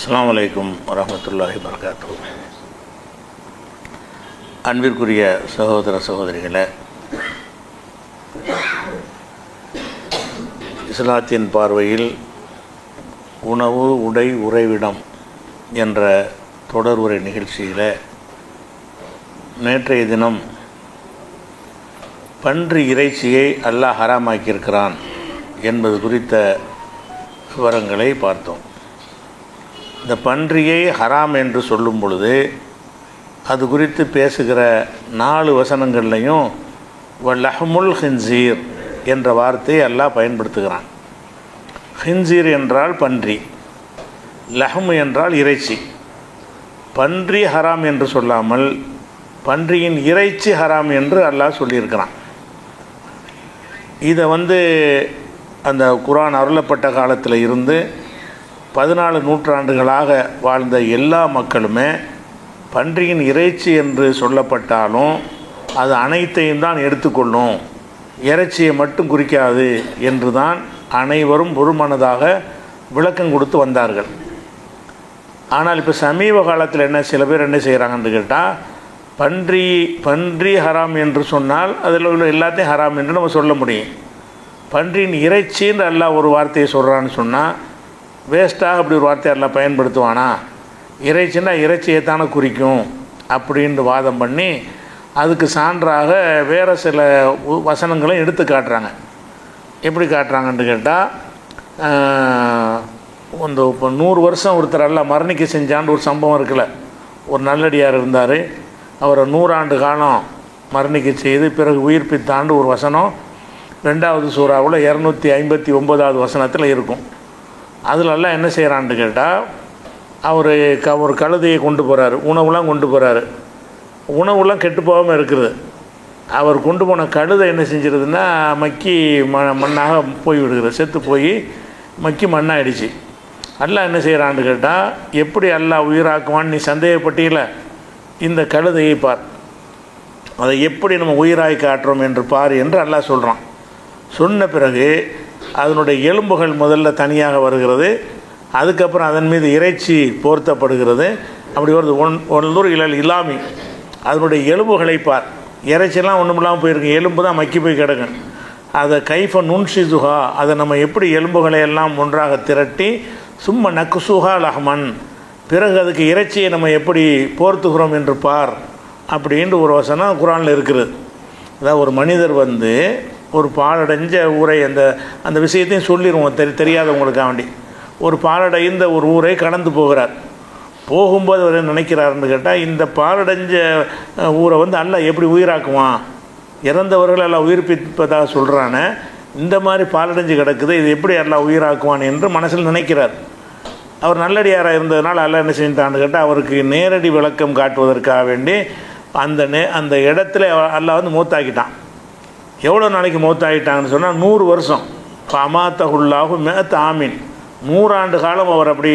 அஸ்ஸலாமு அலைக்கும் வரஹ்மத்துல்லாஹி வபரகாத்துஹு. அன்பிற்குரிய சகோதர சகோதரிகளே, இஸ்லாத்தின் பார்வையில் உணவு, உடை, உறைவிடம் என்ற தொடர் உரை நிகழ்ச்சியில் நேற்றைய தினம் பன்றி இறைச்சியை அல்லாஹ் ஹராமாக்கியிருக்கிறான் என்பது குறித்த விவரங்களை பார்த்தோம். இந்த பன்றியை ஹராம் என்று சொல்லும் பொழுது அது குறித்து பேசுகிற 4 வசனங்கள்லையும் லஹ்முல் ஹின்சீர் என்ற வார்த்தையை அல்லாஹ் பயன்படுத்துகிறான். ஹின்சீர் என்றால் பன்றி, லஹ்ம் என்றால் இறைச்சி. பன்றி ஹராம் என்று சொல்லாமல் பன்றியின் இறைச்சி ஹராம் என்று அல்லாஹ் சொல்லியிருக்கிறான். இதை அந்த குர்ஆன் அருளப்பட்ட காலத்தில் இருந்து 14 நூற்றாண்டுகளாக வாழ்ந்த எல்லா மக்களுமே பன்றியின் இறைச்சி என்று சொல்லப்பட்டாலும் அது அனைத்தையும் தான் எடுத்துக்கொள்ளும், இறைச்சியை மட்டும் குறிக்காது என்று தான் அனைவரும் ஒருமனதாக விளக்கம் கொடுத்து வந்தார்கள். ஆனால் இப்போ சமீப காலத்தில் சில பேர் என்ன செய்கிறாங்கன்னு கேட்டால், பன்றி ஹராம் என்று சொன்னால் அதில் உள்ள எல்லாத்தையும் ஹராம் என்று நம்ம சொல்ல முடியும். பன்றியின் இறைச்சின்னு அல்லாஹ் ஒரு வார்த்தையை சொல்கிறான்னு சொன்னால் வேஸ்ட்டாக அப்படி ஒரு வார்த்தையை எல்லாம் பயன்படுத்துவானா? இறைச்சின்னா இறைச்சியை தானே குறிக்கும் அப்படின்னு வாதம் பண்ணி அதுக்கு சான்றாக வேறு சில வசனங்களும் எடுத்து காட்டுறாங்க. எப்படி காட்டுறாங்கன்னு கேட்டால், இப்போ 100 வருஷம் ஒருத்தர் எல்லாம் மரணிக்க செஞ்சான்னு ஒரு சம்பவம் இருக்குல்ல. ஒரு நல்லடியார் இருந்தார், அவரை 100 ஆண்டு காலம் மரணிக்க செய்து பிறகு உயிர்ப்பித்தாண்டு ஒரு வசனம் 2வது சூறாவில் 259வது வசனத்தில் இருக்கும். அதிலெல்லாம் என்ன செய்கிறான்னு கேட்டால், அவர் ஒரு கழுதையை கொண்டு போகிறாரு, உணவுலாம் கொண்டு போகிறாரு. உணவுலாம் கெட்டு போகாமல் இருக்குது. அவர் கொண்டு போன கழுதை என்ன செஞ்சிருதுன்னா மக்கி மண்ணாக போய் விடுகிறது, செத்து போய் மக்கி மண்ணாகிடுச்சு. அல்லாஹ் என்ன செய்கிறான்னு கேட்டால், எப்படி அல்லாஹ் உயிராக்குவான்னு நீ சந்தேகப்பட்டீல, இந்த கழுதையை பார், அதை எப்படி நம்ம உயிராய் காட்டுறோம் என்று பார் என்று அல்லாஹ் சொல்கிறான். சொன்ன பிறகு அதனுடைய எலும்புகள் முதல்ல தனியாக வருகிறது, அதுக்கப்புறம் அதன் மீது இறைச்சி போர்த்தப்படுகிறது. அப்படி வருது. ஒன்றூர் இலாமி, அதனுடைய எலும்புகளை பார். இறைச்சியெல்லாம் ஒன்றுமில்லாமல் போயிருக்கு, எலும்பு தான் மக்கி போய் கிடக்கும். அதை கைஃப நுன்ஷிசுஹா, அதை நம்ம எப்படி எலும்புகளை எல்லாம் ஒன்றாக திரட்டி சும்மா நக்குசுஹா லஹ்மன், பிறகு அதுக்கு இறைச்சியை நம்ம எப்படி போர்த்துகிறோம் என்று பார் அப்படின்ட்டு ஒரு வசனம் குர்ஆனில் இருக்குது. அதாவது ஒரு மனிதர் ஒரு பாலடைஞ்ச ஊரை அந்த விஷயத்தையும் சொல்லிடுவோம் தெரியாதவங்களுக்காக வேண்டி. ஒரு பாலடைந்த ஒரு ஊரை கடந்து போகிறார். போகும்போது அவர் என்ன நினைக்கிறாருன்னு கேட்டால், இந்த பாலடைஞ்ச ஊரை அல்லாஹ் எப்படி உயிராக்குவான், இறந்தவர்கள் எல்லாம் உயிர்ப்பிப்பதாக சொல்கிறானே, இந்த மாதிரி பாலடைஞ்சு கிடக்குது, இது எப்படி எல்லாம் உயிராக்குவான் என்று மனசில் நினைக்கிறார். அவர் நல்லடியாராக இருந்ததுனால அல்லாஹ் என்ன செஞ்சிட்டான்னு கேட்டால், அவருக்கு நேரடி விளக்கம் காட்டுவதற்காக வேண்டி அந்த இடத்துல அல்லாஹ் மூத்தாக்கிட்டான். எவ்வளோ நாளைக்கு மௌத்தாகிட்டாங்கன்னு சொன்னால் 100 வருஷம். இப்போ அமாத்தகுல்லாஹு மேத் ஆமீன், 100 ஆண்டு காலம் அவர் அப்படி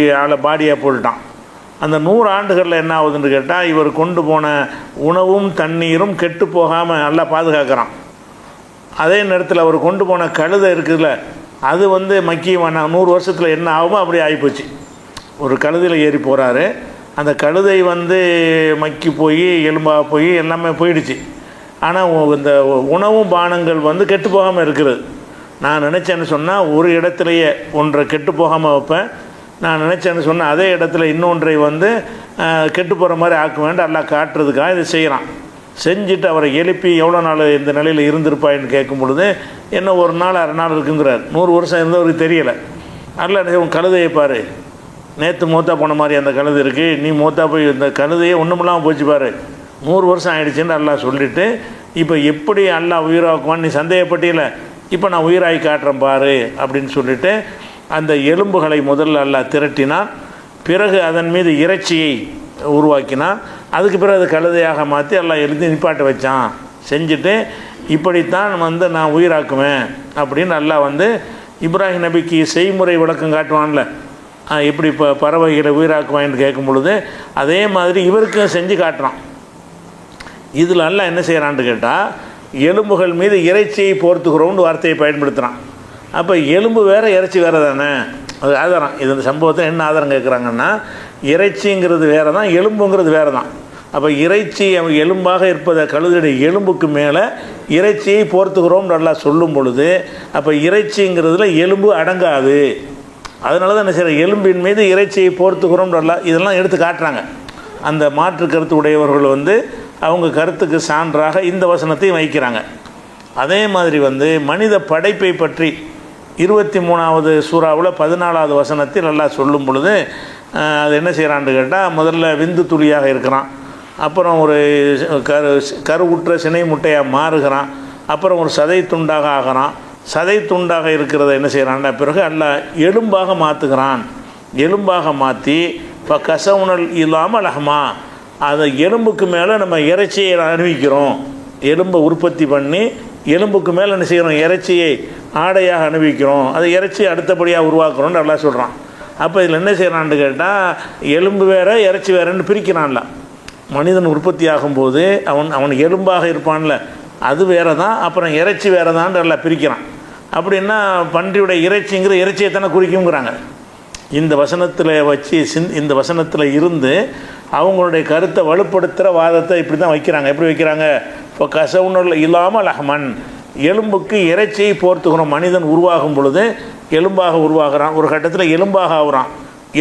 பாடியாக போட்டுட்டான். அந்த 100 ஆண்டுகளில் என்ன ஆகுதுன்னு கேட்டால், இவர் கொண்டு போன உணவும் தண்ணீரும் கெட்டு போகாமல் நல்லா பாதுகாக்கிறான். அதே நேரத்தில் அவர் கொண்டு போன கழுதை இருக்குதுல்ல, அது மக்கி 100 வருஷத்தில் என்ன ஆகுமோ அப்படி ஆகிப்போச்சு. ஒரு கழுதையில் ஏறி போகிறாரு, அந்த கழுதை மக்கி போய் எலும்பாக போய் எல்லாமே போயிடுச்சு. ஆனால் இந்த உணவும் பானங்கள் கெட்டு போகாமல் இருக்கிறது. நான் நினச்சேன்னு சொன்னால் ஒரு இடத்துலையே ஒன்றை கெட்டு போகாமல் வைப்பேன். நான் நினச்சேன்னு சொன்னால் அதே இடத்துல இன்னொன்றை கெட்டு போகிற மாதிரி ஆக்க வேண்டாம் எல்லாம் காட்டுறதுக்காக இதை செய்கிறான். செஞ்சுட்டு அவரை எழுப்பி எவ்வளோ நாள் இந்த நிலையில் இருந்திருப்பாயின்னு கேட்கும் பொழுது, என்ன 1 நாள் 1/2 நாள் இருக்குங்கிறார். 100 வருஷம் இருந்தவருக்கு தெரியலை. அதில் உன் கழுதையை பாரு, நேற்று மூத்தா போன மாதிரி அந்த கழுதை இருக்குது, நீ மூத்தா போய் இந்த கழுதையே ஒன்றுமில்லாமல் போச்சு பாரு, 100 வருஷம் ஆகிடுச்சின்னு அல்லாஹ் சொல்லிவிட்டு, இப்போ எப்படி அல்லாஹ் உயிராக்குவான்னு நீ சந்தேகப்பட்டீல, இப்போ நான் உயிராகி காட்டுறேன் பாரு அப்படின்னு சொல்லிவிட்டு அந்த எலும்புகளை முதல்ல அல்லாஹ் திரட்டினான். பிறகு அதன் மீது இறைச்சியை உருவாக்கினான். அதுக்கு பிறகு அது கழுதையாக மாற்றி அல்லாஹ் எழுதி நிப்பாட்ட வச்சான். செஞ்சுட்டு இப்படித்தான் நான் உயிராக்குவேன் அப்படின்னு அல்லாஹ் இப்ராஹிம் நபிக்கு செய்முறை விளக்கம் காட்டுவான்ல, எப்படி இப்போ பறவைகளை உயிராக்குவான்னு கேட்கும் பொழுது அதே மாதிரி இவருக்கும் செஞ்சு காட்டுறான். இதில் எல்லாம் என்ன செய்கிறான்னு கேட்டால், எலும்புகள் மீது இறைச்சியை போர்த்துக்கிறோம்னு வார்த்தையை பயன்படுத்துகிறான். அப்போ எலும்பு வேறு இறைச்சி வேறு தானே. அது ஆதாரம். இது இந்த சம்பவத்தை என்ன ஆதாரம் கேட்குறாங்கன்னா, இறைச்சிங்கிறது வேறு தான், எலும்புங்கிறது வேறு தான். அப்போ இறைச்சி எலும்பாக இருப்பதை கழுதையுடைய எலும்புக்கு மேலே இறைச்சியை போர்த்துக்கிறோம் நல்லா சொல்லும் பொழுது, அப்போ இறைச்சிங்கிறதுல எலும்பு அடங்காது. அதனால தான் என்ன செய்கிற, எலும்பின் மீது இறைச்சியை போர்த்துக்கிறோம் நல்லா இதெல்லாம் எடுத்து காட்டுறாங்க. அந்த மாற்று கருத்து உடையவர்கள் அவங்க கருத்துக்கு சான்றாக இந்த வசனத்தையும் வைக்கிறாங்க. அதே மாதிரி மனித படைப்பை பற்றி 23வது சூறாவில் 14வது வசனத்தில் நல்லா சொல்லும் பொழுது அது என்ன செய்கிறான்னு கேட்டால், முதல்ல விந்து துளியாக இருக்கிறான், அப்புறம் ஒரு கருவுற்ற சினை முட்டையாக மாறுகிறான், அப்புறம் ஒரு சதை துண்டாக ஆகிறான். சதை துண்டாக இருக்கிறத என்ன செய்கிறான்னா பிறகு அல்லாஹ் எலும்பாக மாற்றுகிறான். எலும்பாக மாற்றி இப்போ கசவுணல் இல்லாமல் அலஹமா, அதை எலும்புக்கு மேலே நம்ம இறைச்சியை அணிவிக்கிறோம். எலும்பை உற்பத்தி பண்ணி எலும்புக்கு மேலே என்ன செய்கிறோம், இறைச்சியை ஆடையாக அணிவிக்கிறோம். அதை இறைச்சி அடுத்தபடியாக உருவாக்குறோன்னு நல்லா சொல்கிறான். அப்போ இதில் என்ன செய்கிறான்னு கேட்டால், எலும்பு வேறு இறைச்சி வேறுன்னு பிரிக்கிறான்ல. மனிதன் உற்பத்தி ஆகும்போது அவன் எலும்பாக இருப்பான்ல, அது வேறு தான், அப்புறம் இறைச்சி வேறு தான் நல்லா பிரிக்கிறான். அப்படின்னா பன்றியுடைய இறைச்சிங்கிற இறைச்சியை தானே குறிக்குங்கிறாங்க. இந்த வசனத்தில் வச்சு இந்த வசனத்தில் இருந்து அவங்களுடைய கருத்தை வலுப்படுத்துகிற வாதத்தை இப்படி தான் வைக்கிறாங்க. எப்படி வைக்கிறாங்க, இப்போ கசவுணல் இல்லாமல் அஹமன், எலும்புக்கு இறைச்சியை போர்த்துக்கிறோம். மனிதன் உருவாகும் பொழுது எலும்பாக உருவாகிறான், ஒரு கட்டத்தில் எலும்பாக ஆகுறான்,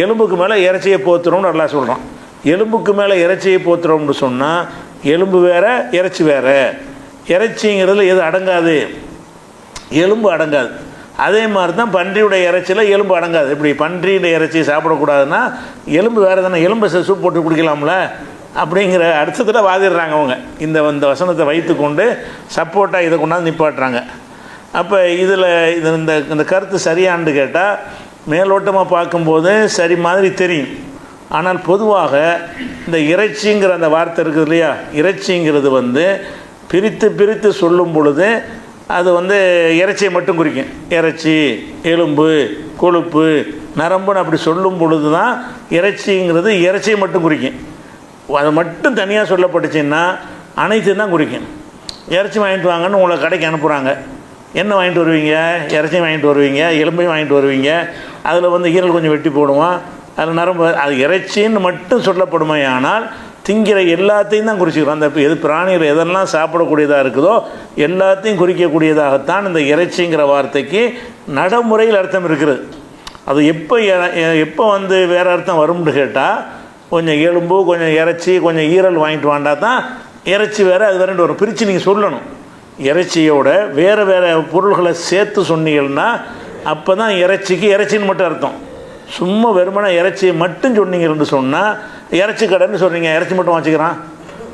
எலும்புக்கு மேலே இறைச்சியை போத்துறோம்னு நல்லா சொல்கிறான். எலும்புக்கு மேலே இறைச்சியை போத்துறோம்னு சொன்னால் எலும்பு வேறு இறைச்சி வேறு. இறைச்சிங்கிறதுல எது அடங்காது, எலும்பு அடங்காது. அதே மாதிரி தான் பன்றியுடைய இறைச்சியில் எலும்பு அடங்காது. இப்படி பன்றியுடைய இறைச்சி சாப்பிடக்கூடாதுன்னா எலும்பு வேறு தானே, எலும்பை சூப் போட்டு குடிக்கலாம்ல அப்படிங்கிற அர்த்தத்தில் வாதிடுறாங்க அவங்க. இந்த வசனத்தை வைத்து கொண்டு சப்போர்ட்டாக இதை கொண்டாந்து நிப்பாட்டுறாங்க. அப்போ இதில் இந்த கருத்து சரியான்னு கேட்டால் மேலோட்டமாக பார்க்கும்போது சரி மாதிரி தெரியும். ஆனால் பொதுவாக இந்த இறைச்சிங்கிற அந்த வார்த்தை இருக்குது இல்லையா, இறைச்சிங்கிறது பிரித்து பிரித்து சொல்லும் பொழுது அது இறைச்சியை மட்டும் குறிக்கும். இறைச்சி, எலும்பு, கொழுப்பு, நரம்புன்னு அப்படி சொல்லும் பொழுது தான் இறைச்சிங்கிறது இறைச்சியை மட்டும் குறிக்கும். அது மட்டும் தனியாக சொல்லப்பட்டுச்சுன்னா அனைத்தையும் தான் குறிக்கும். இறைச்சி வாங்கிட்டு வாங்கன்னு உங்களை கடைக்கு அனுப்புகிறாங்க. என்ன வாங்கிட்டு வருவீங்க, இறைச்சியும் வாங்கிட்டு வருவீங்க, எலும்பையும் வாங்கிட்டு வருவீங்க. அதில் ஈரல் கொஞ்சம் வெட்டி போடுவான், அதில் நரம்பு, அது இறைச்சின்னு மட்டும் சொல்லப்படுமே. ஆனால் திங்கிற எல்லாத்தையும் தான் குறிச்சிக்கிறோம். அந்த பிராணிகள் எதெல்லாம் சாப்பிடக்கூடியதாக இருக்குதோ எல்லாத்தையும் குறிக்கக்கூடியதாகத்தான் இந்த இறைச்சிங்கிற வார்த்தைக்கு நடைமுறையில் அர்த்தம் இருக்கிறது. அது எப்போ வேறு அர்த்தம் வரும்னு கேட்டால், கொஞ்சம் எலும்பு, கொஞ்சம் இறைச்சி, கொஞ்சம் ஈரல் வாங்கிட்டு வாண்டா தான் இறைச்சி வேறு அது வேறுண்டு வரும். பிரித்து நீங்கள் சொல்லணும். இறைச்சியோட வேறு வேறு பொருள்களை சேர்த்து சொன்னீங்கன்னா அப்போ தான் இறைச்சிக்கு இறைச்சின்னு மட்டும் அர்த்தம். சும்மா வெறுமனா இறைச்சியை மட்டும் சொன்னீங்கன்னு சொன்னால் இறைச்சி கடைன்னு சொல்கிறீங்க, இறைச்சி மட்டும் வச்சுக்கிறான்.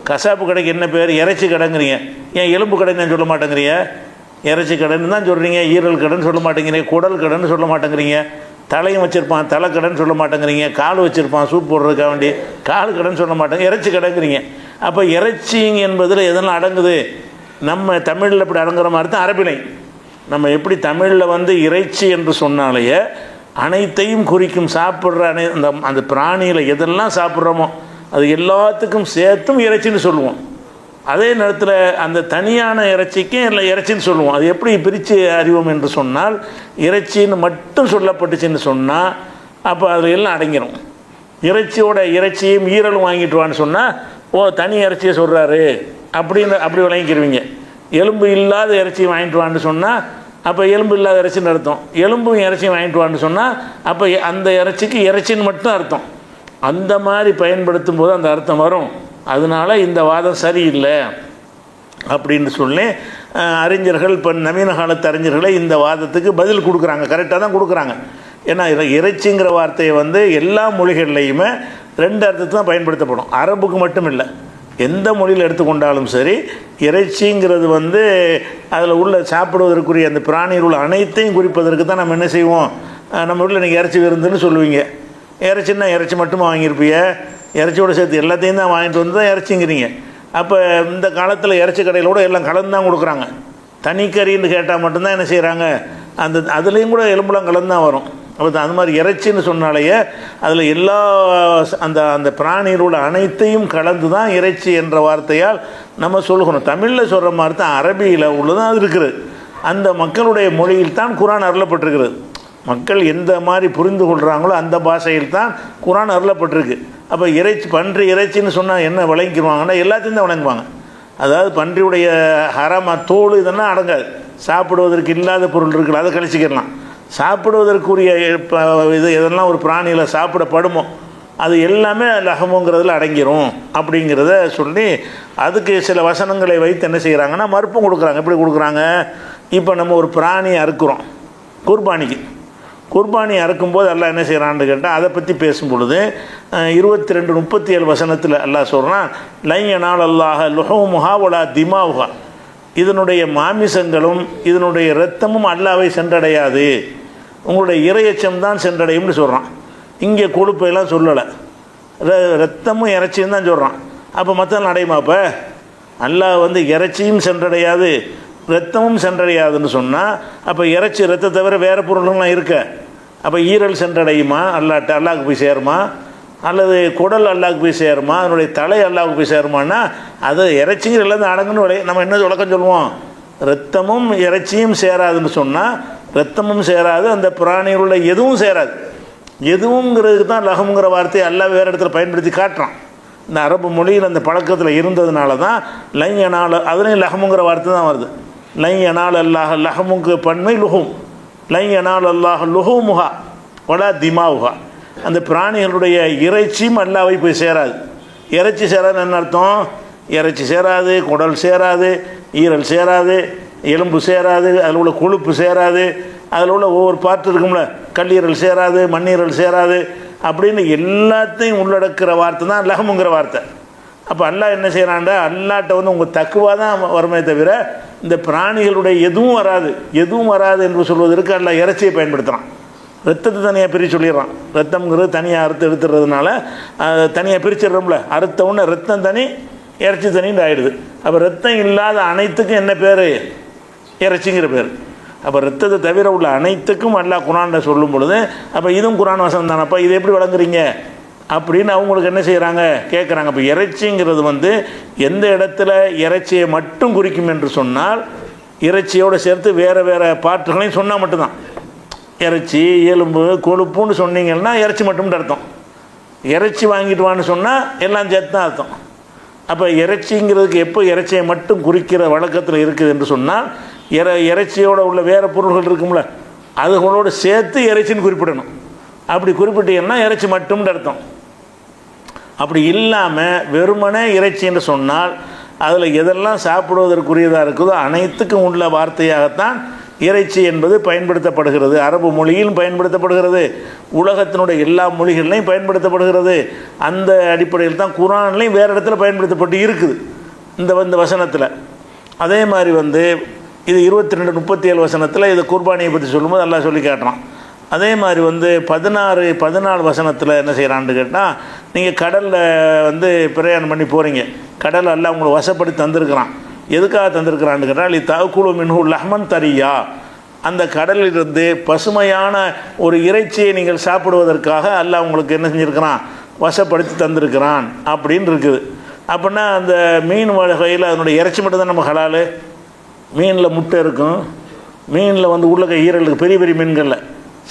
கசாப்பு கடைக்கு என்ன பேர், இறைச்சி கடைங்கிறீங்க. ஏன் எலும்பு கடைன்னு நான் சொல்ல மாட்டேங்கிறீங்க, இறைச்சி கடைன்னு தான் சொல்கிறீங்க. ஈரல் கடைன்னு சொல்ல மாட்டேங்கிறீங்க, குடல் கடைன்னு சொல்ல மாட்டேங்கிறீங்க. தலையும் வச்சுருப்பான், தலை கடைன்னு சொல்ல மாட்டேங்கிறீங்க. கால் வச்சுருப்பான் சூப் போடுறதுக்காக வேண்டி, கால் கடைன்னு சொல்ல மாட்டேங்க, இறைச்சி கடைங்கிறீங்க. அப்போ இறைச்சிங்க என்பதில் எதெல்லாம் அடங்குது, நம்ம தமிழில் இப்படி அடங்குற மாதிரி தான் அரபிலை. நம்ம எப்படி தமிழில் இறைச்சி என்று சொன்னாலேயே அனைத்தையும் குறிக்கும். சாப்பிட்ற அந்த பிராணியில் எதெல்லாம் சாப்பிட்றோமோ அது எல்லாத்துக்கும் சேர்த்தும் இறைச்சின்னு சொல்லுவோம். அதே நேரத்தில் அந்த தனியான இறைச்சிக்கும் இல்லை இறைச்சின்னு சொல்லுவோம். அது எப்படி பிரித்து அறிவோம் என்று சொன்னால், இறைச்சின்னு மட்டும் சொல்லப்பட்டுச்சுன்னு சொன்னால் அப்போ அதில் எல்லாம் அடங்கிடும். இறைச்சியோட இறைச்சியும் ஈரலும் வாங்கிட்டு வான்னு சொன்னால், ஓ தனி இறைச்சியை சொல்கிறாரு அப்படி விளங்கிக்கிடுவீங்க. எலும்பு இல்லாத இறைச்சியை வாங்கிட்டு வான்னு சொன்னால் அப்போ எலும்பு இல்லாத இறைச்சின்னு அர்த்தம். எலும்பும் இறைச்சியும் வாங்கிட்டு வான்னு சொன்னால் அப்போ அந்த இறைச்சிக்கு இறைச்சின்னு மட்டும் அர்த்தம். அந்த மாதிரி பயன்படுத்தும் போது அந்த அர்த்தம் வரும். அதனால் இந்த வாதம் சரியில்லை அப்படின்னு சொல்லி அறிஞர்கள், இப்போ நவீன காலத்து அறிஞர்களை இந்த வாதத்துக்கு பதில் கொடுக்குறாங்க. கரெக்டாக தான் கொடுக்குறாங்க. ஏன்னா இறைச்சிங்கிற வார்த்தையை எல்லா மொழிகள்லையுமே ரெண்டு அர்த்தத்தை தான் பயன்படுத்தப்படும். அரபுக்கு மட்டும் இல்லை, எந்த மொழியில் எடுத்துக்கொண்டாலும் சரி இறைச்சிங்கிறது அதில் உள்ள சாப்பிடுவதற்குரிய அந்த பிராணியில் உள்ள அனைத்தையும் குறிப்பதற்கு தான் நம்ம என்ன செய்வோம், நம்ம வீட்டில் இன்றைக்கி இறைச்சி விருந்துன்னு சொல்லுவீங்க. இறைச்சின்னா இறைச்சி மட்டுமா வாங்கியிருப்பீங்க, இறைச்சியோடு சேர்த்து எல்லாத்தையும் தான் வாங்கிட்டு வந்து தான் இறைச்சிங்கிறீங்க. அப்போ இந்த காலத்தில் இறைச்சி கடையிலோட எல்லாம் கலந்து தான் கொடுக்குறாங்க. தனிக்கறின்னு கேட்டால் மட்டும்தான் என்ன செய்கிறாங்க, அதுலேயும் கூட எலும்புலாம் கலந்து தான் வரும். அப்போ அது மாதிரி இறைச்சின்னு சொன்னாலேயே அதில் எல்லா அந்த பிராணியில் உள்ள அனைத்தையும் கலந்து தான் இறைச்சி என்ற வார்த்தையால் நம்ம சொல்லுகிறோம். தமிழில் சொல்கிற மாதிரி தான் அரபியில் உள்ளதான் அது இருக்கிறது. அந்த மக்களுடைய மொழியில் தான் குர்ஆன் அருளப்பட்டிருக்கிறது. மக்கள் எந்த மாதிரி புரிந்து கொள்கிறாங்களோ அந்த பாஷையில் தான் குர்ஆன் அருளப்பட்டிருக்கு. அப்போ பன்றி இறைச்சின்னு சொன்னால் என்ன விளங்கிக்குவாங்கன்னா எல்லாத்தையும் தான் விளங்குவாங்க. அதாவது பன்றியுடைய ஹராமா தோல் இதெல்லாம் அடங்காது. சாப்பிடுவதற்கு இல்லாத பொருள் இருக்குல்ல, அதை கழிச்சிக்கிடலாம். சாப்பிடுவதற்குரிய இது எதெல்லாம் ஒரு பிராணியில் சாப்பிடப்படுமோ அது எல்லாமே லஹமுங்கிறதுல அடங்கிரும் அப்படிங்கிறத சொல்லி அதுக்கு சில வசனங்களை வைத்து என்ன செய்கிறாங்கன்னா மறுப்பும் கொடுக்குறாங்க. எப்படி கொடுக்குறாங்க? இப்போ நம்ம ஒரு பிராணியை அறுக்கிறோம், குர்பானி அறுக்கும்போது அல்லாஹ் என்ன செய்கிறான்னு கேட்டால் அதை பற்றி பேசும் பொழுது 22:37 வசனத்தில் அல்லாஹ் சொல்கிறான், லையனால் அல்லாஹ லுஹூமுஹா வலா திமாவுஹா, இதனுடைய மாமிசங்களும் இதனுடைய இரத்தமும் அல்லாவை சென்றடையாது, உங்களுடைய இறையச்சம் தான் சென்றடையும்னு சொல்கிறான். இங்கே கொழுப்பையெல்லாம் சொல்லலை, ரத்தமும் இறைச்சியும் தான் சொல்கிறான். அப்போ மற்ற அடையுமா? அப்போ அல்லாஹ் இறைச்சியும் சென்றடையாது ரத்தமும் சென்றடையாதுன்னு சொன்னால் அப்போ இறைச்சி ரத்தத்தை தவிர வேறு பொருள்கள்லாம் இருக்க. அப்போ ஈரல் சென்றடையுமா? அல்லாஹ்க்கு போய் சேருமா? அல்லது குடல் அல்லாஹ்க்கு போய் சேருமா? அதனுடைய தலை அல்லாஹ்க்கு போய் சேருமான்னா அது இறைச்சிங்கிற எல்லாம் அடங்குன்னு நம்ம என்ன விளக்கம் சொல்லுவோம்? ரத்தமும் இறைச்சியும் சேராதுன்னு சொன்னால் ரத்தமும் சேராது, அந்த பிராணிகளுள்ள எதுவும் சேராது. எதுவுங்கிறதுக்கு தான் லஹமுங்கிற வார்த்தையை அல்லாஹ் வேறு இடத்துல பயன்படுத்தி காட்டுறான். இந்த அரபு மொழியில் அந்த பழக்கத்தில் இருந்ததுனால தான் லையனால் அதுலேயும் லஹமுங்கிற வார்த்தை தான் வருது. லையனால் அல்லாஹ் லஹமுக்கு பன்மை லுஹும், லையனால் அல்லாஹ் லுஹூமுஹா வலா திமாவுஹா, அந்த பிராணிகளுடைய இறைச்சியும் அல்லாவை போய் சேராது. இறைச்சி சேராதுன்னு என்ன அர்த்தம்? இறைச்சி சேராது, குடல் சேராது, ஈரல் சேராது, எலும்பு சேராது, அதில் உள்ள கொழுப்பு சேராது, அதில் உள்ள ஒவ்வொரு பார்ட்டு இருக்கும்ல, கல்லீரல் சேராது, மண்ணீரல் சேராது, அப்படின்னு எல்லாத்தையும் உள்ளடக்கிற வார்த்தை தான் லஹமுங்கிற வார்த்தை. அப்போ அல்லாஹ் என்ன செய்கிறான்டா, அல்லாட்ட உங்கள் தக்குவா தான் வருமே தவிர இந்த பிராணிகளுடைய எதுவும் வராது என்று சொல்வதற்கு அல்லாஹ் இறைச்சியை பயன்படுத்துகிறான். ரத்தத்தை தனியாக பிரித்து சொல்லிடுறான். ரத்தம்ங்கிறது தனியாக அறுத்து எடுத்துறதுனால தனியாக பிரிச்சிடுறோம்ல, அறுத்த உடனே ரத்தம் தனி இறைச்சி தனின்னு ஆகிடுது. அப்போ ரத்தம் இல்லாத அனைத்துக்கும் என்ன பேர்? இறைச்சிங்கிற பேர். அப்போ ரத்தத்தை தவிர உள்ள அனைத்துக்கும் அல்லாஹ் குர்ஆனில் சொல்லும் பொழுது அப்போ இதுவும் குர்ஆன் வசனம் தானப்பா, இது எப்படி வழங்குறீங்க அப்படின்னு அவங்களுக்கு என்ன செய்கிறாங்க, கேட்குறாங்க. அப்போ இறைச்சிங்கிறது எந்த இடத்துல இறைச்சியை மட்டும் குறிக்கும் என்று சொன்னால் இறைச்சியோடு சேர்த்து வேறு வேறு பாட்டுகளையும் சொன்னால் மட்டும்தான். இறைச்சி, எலும்பு, கொழுப்புன்னு சொன்னீங்கன்னா இறைச்சி மட்டும்னு அர்த்தம். இறைச்சி வாங்கிட்டு வான்னு சொன்னால் எல்லாம் சேர்த்து தான் அர்த்தம். அப்போ இறைச்சிங்கிறதுக்கு எப்போ இறைச்சியை மட்டும் குறிக்கிற வழக்கத்தில் இருக்குது என்று சொன்னால் இறைச்சியோடு உள்ள வேறு பொருள்கள் இருக்கும்ல, அதுகளோடு சேர்த்து இறைச்சின்னு குறிப்பிடணும். அப்படி குறிப்பிட்டீங்கன்னா இறைச்சி மட்டும்னு அர்த்தம். அப்படி இல்லாமல் வெறுமனே இறைச்சி என்று சொன்னால் அதில் எதெல்லாம் சாப்பிடுவதற்குரியதாக இருக்குதோ அனைத்துக்கும் உள்ள வார்த்தையாகத்தான் இறைச்சி என்பது பயன்படுத்தப்படுகிறது. அரபு மொழியிலும் பயன்படுத்தப்படுகிறது, உலகத்தினுடைய எல்லா மொழிகள்லையும் பயன்படுத்தப்படுகிறது. அந்த அடிப்படையில் தான் குர்ஆன்லையும் வேறு இடத்துல பயன்படுத்தப்பட்டு இருக்குது இந்த வசனத்தில். அதே மாதிரி இது 22:37 வசனத்தில் இது குர்பானியை பற்றி சொல்லும்போது அல்லாஹ் சொல்லி காட்டுறான். அதே மாதிரி 14 வசனத்தில் என்ன செய்கிறான்னு கேட்டால், நீங்கள் கடலில் பிரயாணம் பண்ணி போகிறீங்க, கடல் அல்லாஹ் உங்களை வசப்படுத்தி தந்திருக்கிறான். எதுக்காக தந்திருக்கிறான்னு கேட்டால் தஅகுலு மின்ஹு லஹ்மன் தரியா, அந்த கடலிலிருந்து பசுமையான ஒரு இறைச்சியை நீங்கள் சாப்பிடுவதற்காக அல்லாஹ் உங்களுக்கு என்ன செஞ்சுருக்கிறான், வசப்படுத்தி தந்திருக்கிறான் அப்படின்னு இருக்குது. அப்படின்னா அந்த மீன் வகையில் அதனுடைய இறைச்சி மட்டும் தான் நம்ம ஹலால். மீனில் முட்டை இருக்கும், மீனில் உள்ள ஈரலுக்கு பெரிய பெரிய மீன்களில்,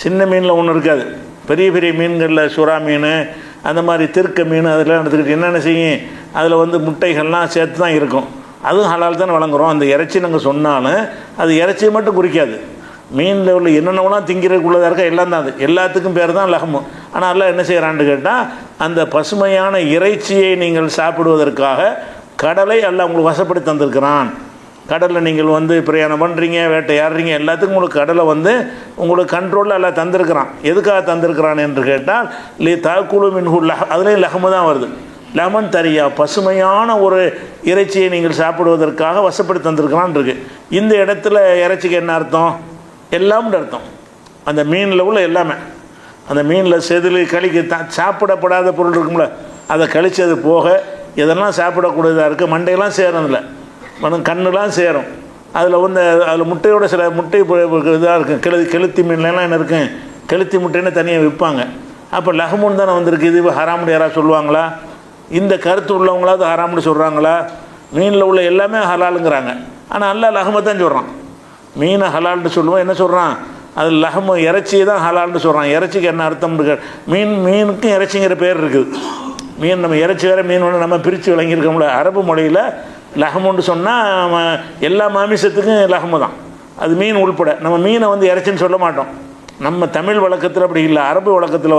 சின்ன மீனில் ஒன்றும் இருக்காது. பெரிய பெரிய மீன்களில் சுறா மீன், அந்த மாதிரி திருக்க மீன், அதெல்லாம் எடுத்துக்கிட்டு என்னென்ன செய்யும், அதில் முட்டைகள்லாம் சேர்த்து தான் இருக்கும். அதுவும் ஹலால் தானே வழங்குகிறோம். அந்த இறைச்சி நாங்கள் சொன்னாலும் அது இறைச்சியை மட்டும் குறிக்காது, மீனில் உள்ள என்னென்னலாம் திங்கிறதுக்குள்ளதாக இருக்க எல்லாம் தான், அது எல்லாத்துக்கும் பேர் தான் லஹமு. ஆனால் எல்லாம் என்ன செய்கிறான்னு கேட்டால், அந்த பசுமையான இறைச்சியை நீங்கள் சாப்பிடுவதற்காக கடலை அல்லாஹ் உங்களுக்கு வசப்படுத்தி தந்திருக்கிறான். கடலில் நீங்கள் பிரயாணம் பண்ணுறீங்க, வேட்டையாடுறீங்க, எல்லாத்துக்கும் உங்களுக்கு கடலை உங்களுக்கு கண்ட்ரோலில் எல்லாம் தந்திருக்கிறான். எதுக்காக தந்திருக்கிறான் என்று கேட்டால் தஅகுலு மின்ஹு அதுலேயும் லஹமு தான் வருது. லெமன் தரியா, பசுமையான ஒரு இறைச்சியை நீங்கள் சாப்பிடுவதற்காக வசப்படுத்தி தந்திருக்கிறான் இருக்குது. இந்த இடத்துல இறைச்சிக்கு என்ன அர்த்தம்? எல்லாம்னு அர்த்தம். அந்த மீனில் உள்ள எல்லாமே, அந்த மீனில் செதில் கழிக்க சாப்பிடப்படாத பொருள் இருக்கும்ல, அதை கழிச்சது போக எதெல்லாம் சாப்பிடக்கூடியதாக இருக்குது, மண்டையெல்லாம் சேரும், அதில் கண்ணுலாம் சேரும். அதில் முட்டையோட சில முட்டை இதாக இருக்கும். கெளுத்தி மீன்லாம் என்ன இருக்கும், கெளுத்தி முட்டைன்னு தனியாக விற்பாங்க. அப்போ லஹமுன்னு தானே வந்திருக்கு. இது ஹராமுன்னு யாராவது சொல்லுவாங்களா? இந்த கருத்து உள்ளவங்களாவது ஹராம்னு சொல்கிறாங்களா? மீனில் உள்ள எல்லாமே ஹலாலுங்கிறாங்க. ஆனால் அல்லாஹ் லஹமை தான் சொல்கிறான். மீனை ஹலால்னு சொல்லுவோம். என்ன சொல்கிறான்? அது லஹமு இறைச்சி தான் ஹலால்னு சொல்கிறான். இறைச்சிக்கு என்ன அர்த்தம்னு மீனுக்கும் இறைச்சிங்கிற பேர் இருக்குது. மீன் நம்ம இறைச்சி வேறு மீன் ஒன்று நம்ம பிரித்து விளங்கியிருக்கோம்ல. அரபு மொழியில் லஹமுன்னு சொன்னால் எல்லா மாமிசத்துக்கும் லஹமு தான், அது மீன் உள்பட. நம்ம மீனை இறைச்சின்னு சொல்ல மாட்டோம். நம்ம தமிழ் வழக்கத்தில் அப்படி இல்லை. அரபு வழக்கத்தில்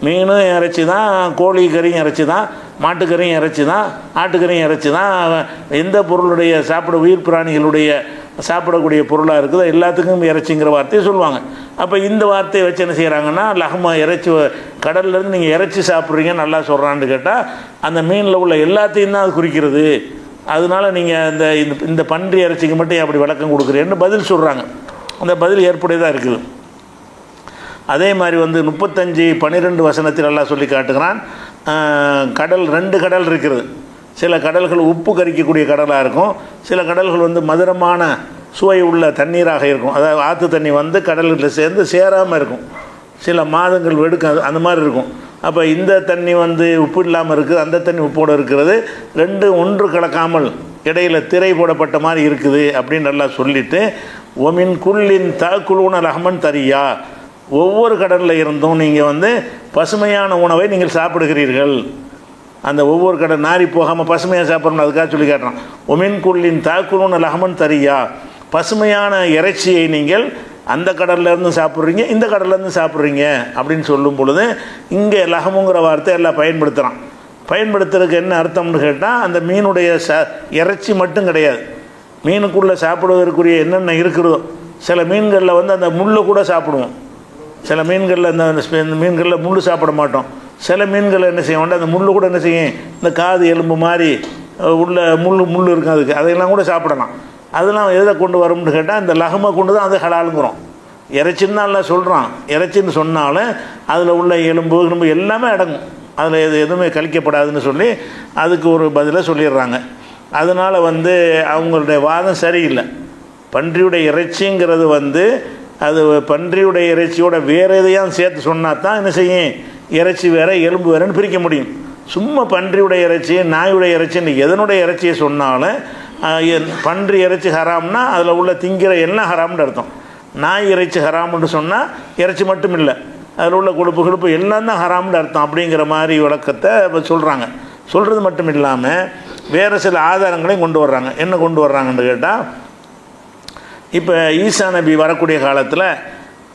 மீனும் இறைச்சி தான், கோழி கறியும் இறைச்சி தான், மாட்டுக்கறியும் இறைச்சி தான், ஆட்டுக்கறியும் இறைச்சி தான். எந்த பொருளுடைய உயிர் பிராணிகளுடைய சாப்பிடக்கூடிய பொருளாக இருக்குதோ எல்லாத்துக்கும் இறைச்சிங்கிற வார்த்தையை சொல்லுவாங்க. அப்போ இந்த வார்த்தையை வச்சு என்ன செய்கிறாங்கன்னா, லஹமா இறைச்சி கடல்லேருந்து நீங்கள் இறைச்சி சாப்பிட்றீங்க நல்லா சொல்கிறான்னு கேட்டால் அந்த மீனில் உள்ள எல்லாத்தையும் தான் அது குறிக்கிறது. அதனால நீங்கள் இந்த பன்றி இறைச்சிக்கு மட்டும் அப்படி விளக்கம் கொடுக்குறேன்னு பதில் சொல்கிறாங்க. அந்த பதில் ஏற்புடையதாக இருக்குது. அதே மாதிரி 35:12 வசனத்தில் எல்லாம் சொல்லி காட்டுகிறான். கடல் 2 கடல் இருக்கிறது. சில கடல்கள் உப்பு கரிக்கக்கூடிய கடலாக இருக்கும், சில கடல்கள் மதுரமான சுவை உள்ள தண்ணீராக இருக்கும். அதாவது ஆற்று தண்ணி கடல்களில் சேர்ந்து சேராமல் இருக்கும், சில மாதங்கள் வெடுக்கும், அந்த மாதிரி இருக்கும். அப்போ இந்த தண்ணி உப்பு இல்லாமல் இருக்குது, அந்த தண்ணி உப்போடு இருக்கிறது, 2 ஒன்று கலக்காமல் இடையில் திரை போடப்பட்ட மாதிரி இருக்குது அப்படின்னு நல்லா சொல்லிவிட்டு, ஒமின் குல்லின் தாக்குலூன ரஹமன் தரியா, ஒவ்வொரு கடலில் இருந்தும் நீங்கள் பசுமையான உணவை நீங்கள் சாப்பிடுகிறீர்கள். அந்த ஒவ்வொரு கடல் நாரி போகாமல் பசுமையாக சாப்பிட்றோம், அதுக்காக சொல்லி காட்டுறான். ஒமின் குல்லின் தாக்குலூன ரஹமன் தரியா, பசுமையான இறைச்சியை நீங்கள் அந்த கடல்லேருந்து சாப்பிட்றீங்க, இந்த கடல்லேருந்து சாப்பிட்றீங்க அப்படின்னு சொல்லும் பொழுது இங்கே லஹமுங்கிற வார்த்தை எல்லாம் பயன்படுத்துறதுக்கு என்ன அர்த்தம்னு கேட்டால், அந்த மீனுடைய இறைச்சி மட்டும் கிடையாது, மீனுக்குள்ளே சாப்பிடுவதற்குரிய என்னென்ன இருக்கிறதோ. சில மீன்களில் அந்த முள்ளு கூட சாப்பிடுவோம், சில மீன்களில் இந்த மீன்களில் முள் சாப்பிட மாட்டோம். சில மீன்களை என்ன செய்வோம், அந்த முள் கூட என்ன செய்யும், இந்த காது எலும்பு மாதிரி உள்ள முள் இருக்கும், அதுக்கு அதையெல்லாம் கூட சாப்பிடலாம். அதெல்லாம் எதை கொண்டு வரும்னு கேட்டால் இந்த லஹமை கொண்டு தான் அது ஹலாலுங்கிறோம். இறைச்சின்னு தான் எல்லாம் சொல்கிறான். இறைச்சின்னு சொன்னாலும் அதில் உள்ள எலும்பு எல்லாமே அடங்கும், அதில் எதுவுமே கழிக்கப்படாதுன்னு சொல்லி அதுக்கு ஒரு பதிலை சொல்லிடுறாங்க. அதனால் அவங்களுடைய வாதம் சரியில்லை. பன்றியுடைய இறைச்சிங்கிறது அது பன்றியுடைய இறைச்சியோட வேறு எதையும் சேர்த்து சொன்னால் தான் என்ன செய்யும், இறைச்சி வேறு எலும்பு வேறுன்னு பிரிக்க முடியும். சும்மா பன்றியுடைய இறைச்சி நாயுடைய இறைச்சின்னு எதனுடைய இறைச்சியை சொன்னாலும் பன்றி இறைச்சி ஹராம்னா அதில் உள்ள திங்கிற எல்லாம் ஹராம்னு அர்த்தம். நாய் இறைச்சி ஹராம்னு சொன்னால் இறைச்சி மட்டும் இல்லை, அதில் உள்ள கொழுப்பு எல்லாம் தான் ஹராம்னு அர்த்தம். அப்படிங்கிற மாதிரி விளக்கத்தை சொல்கிறாங்க. சொல்கிறது மட்டும் இல்லாமல் வேறு சில ஆதாரங்களையும் கொண்டு வர்றாங்க. என்ன கொண்டு வர்றாங்கன்னு கேட்டால், இப்போ ஈசா நபி வரக்கூடிய காலத்தில்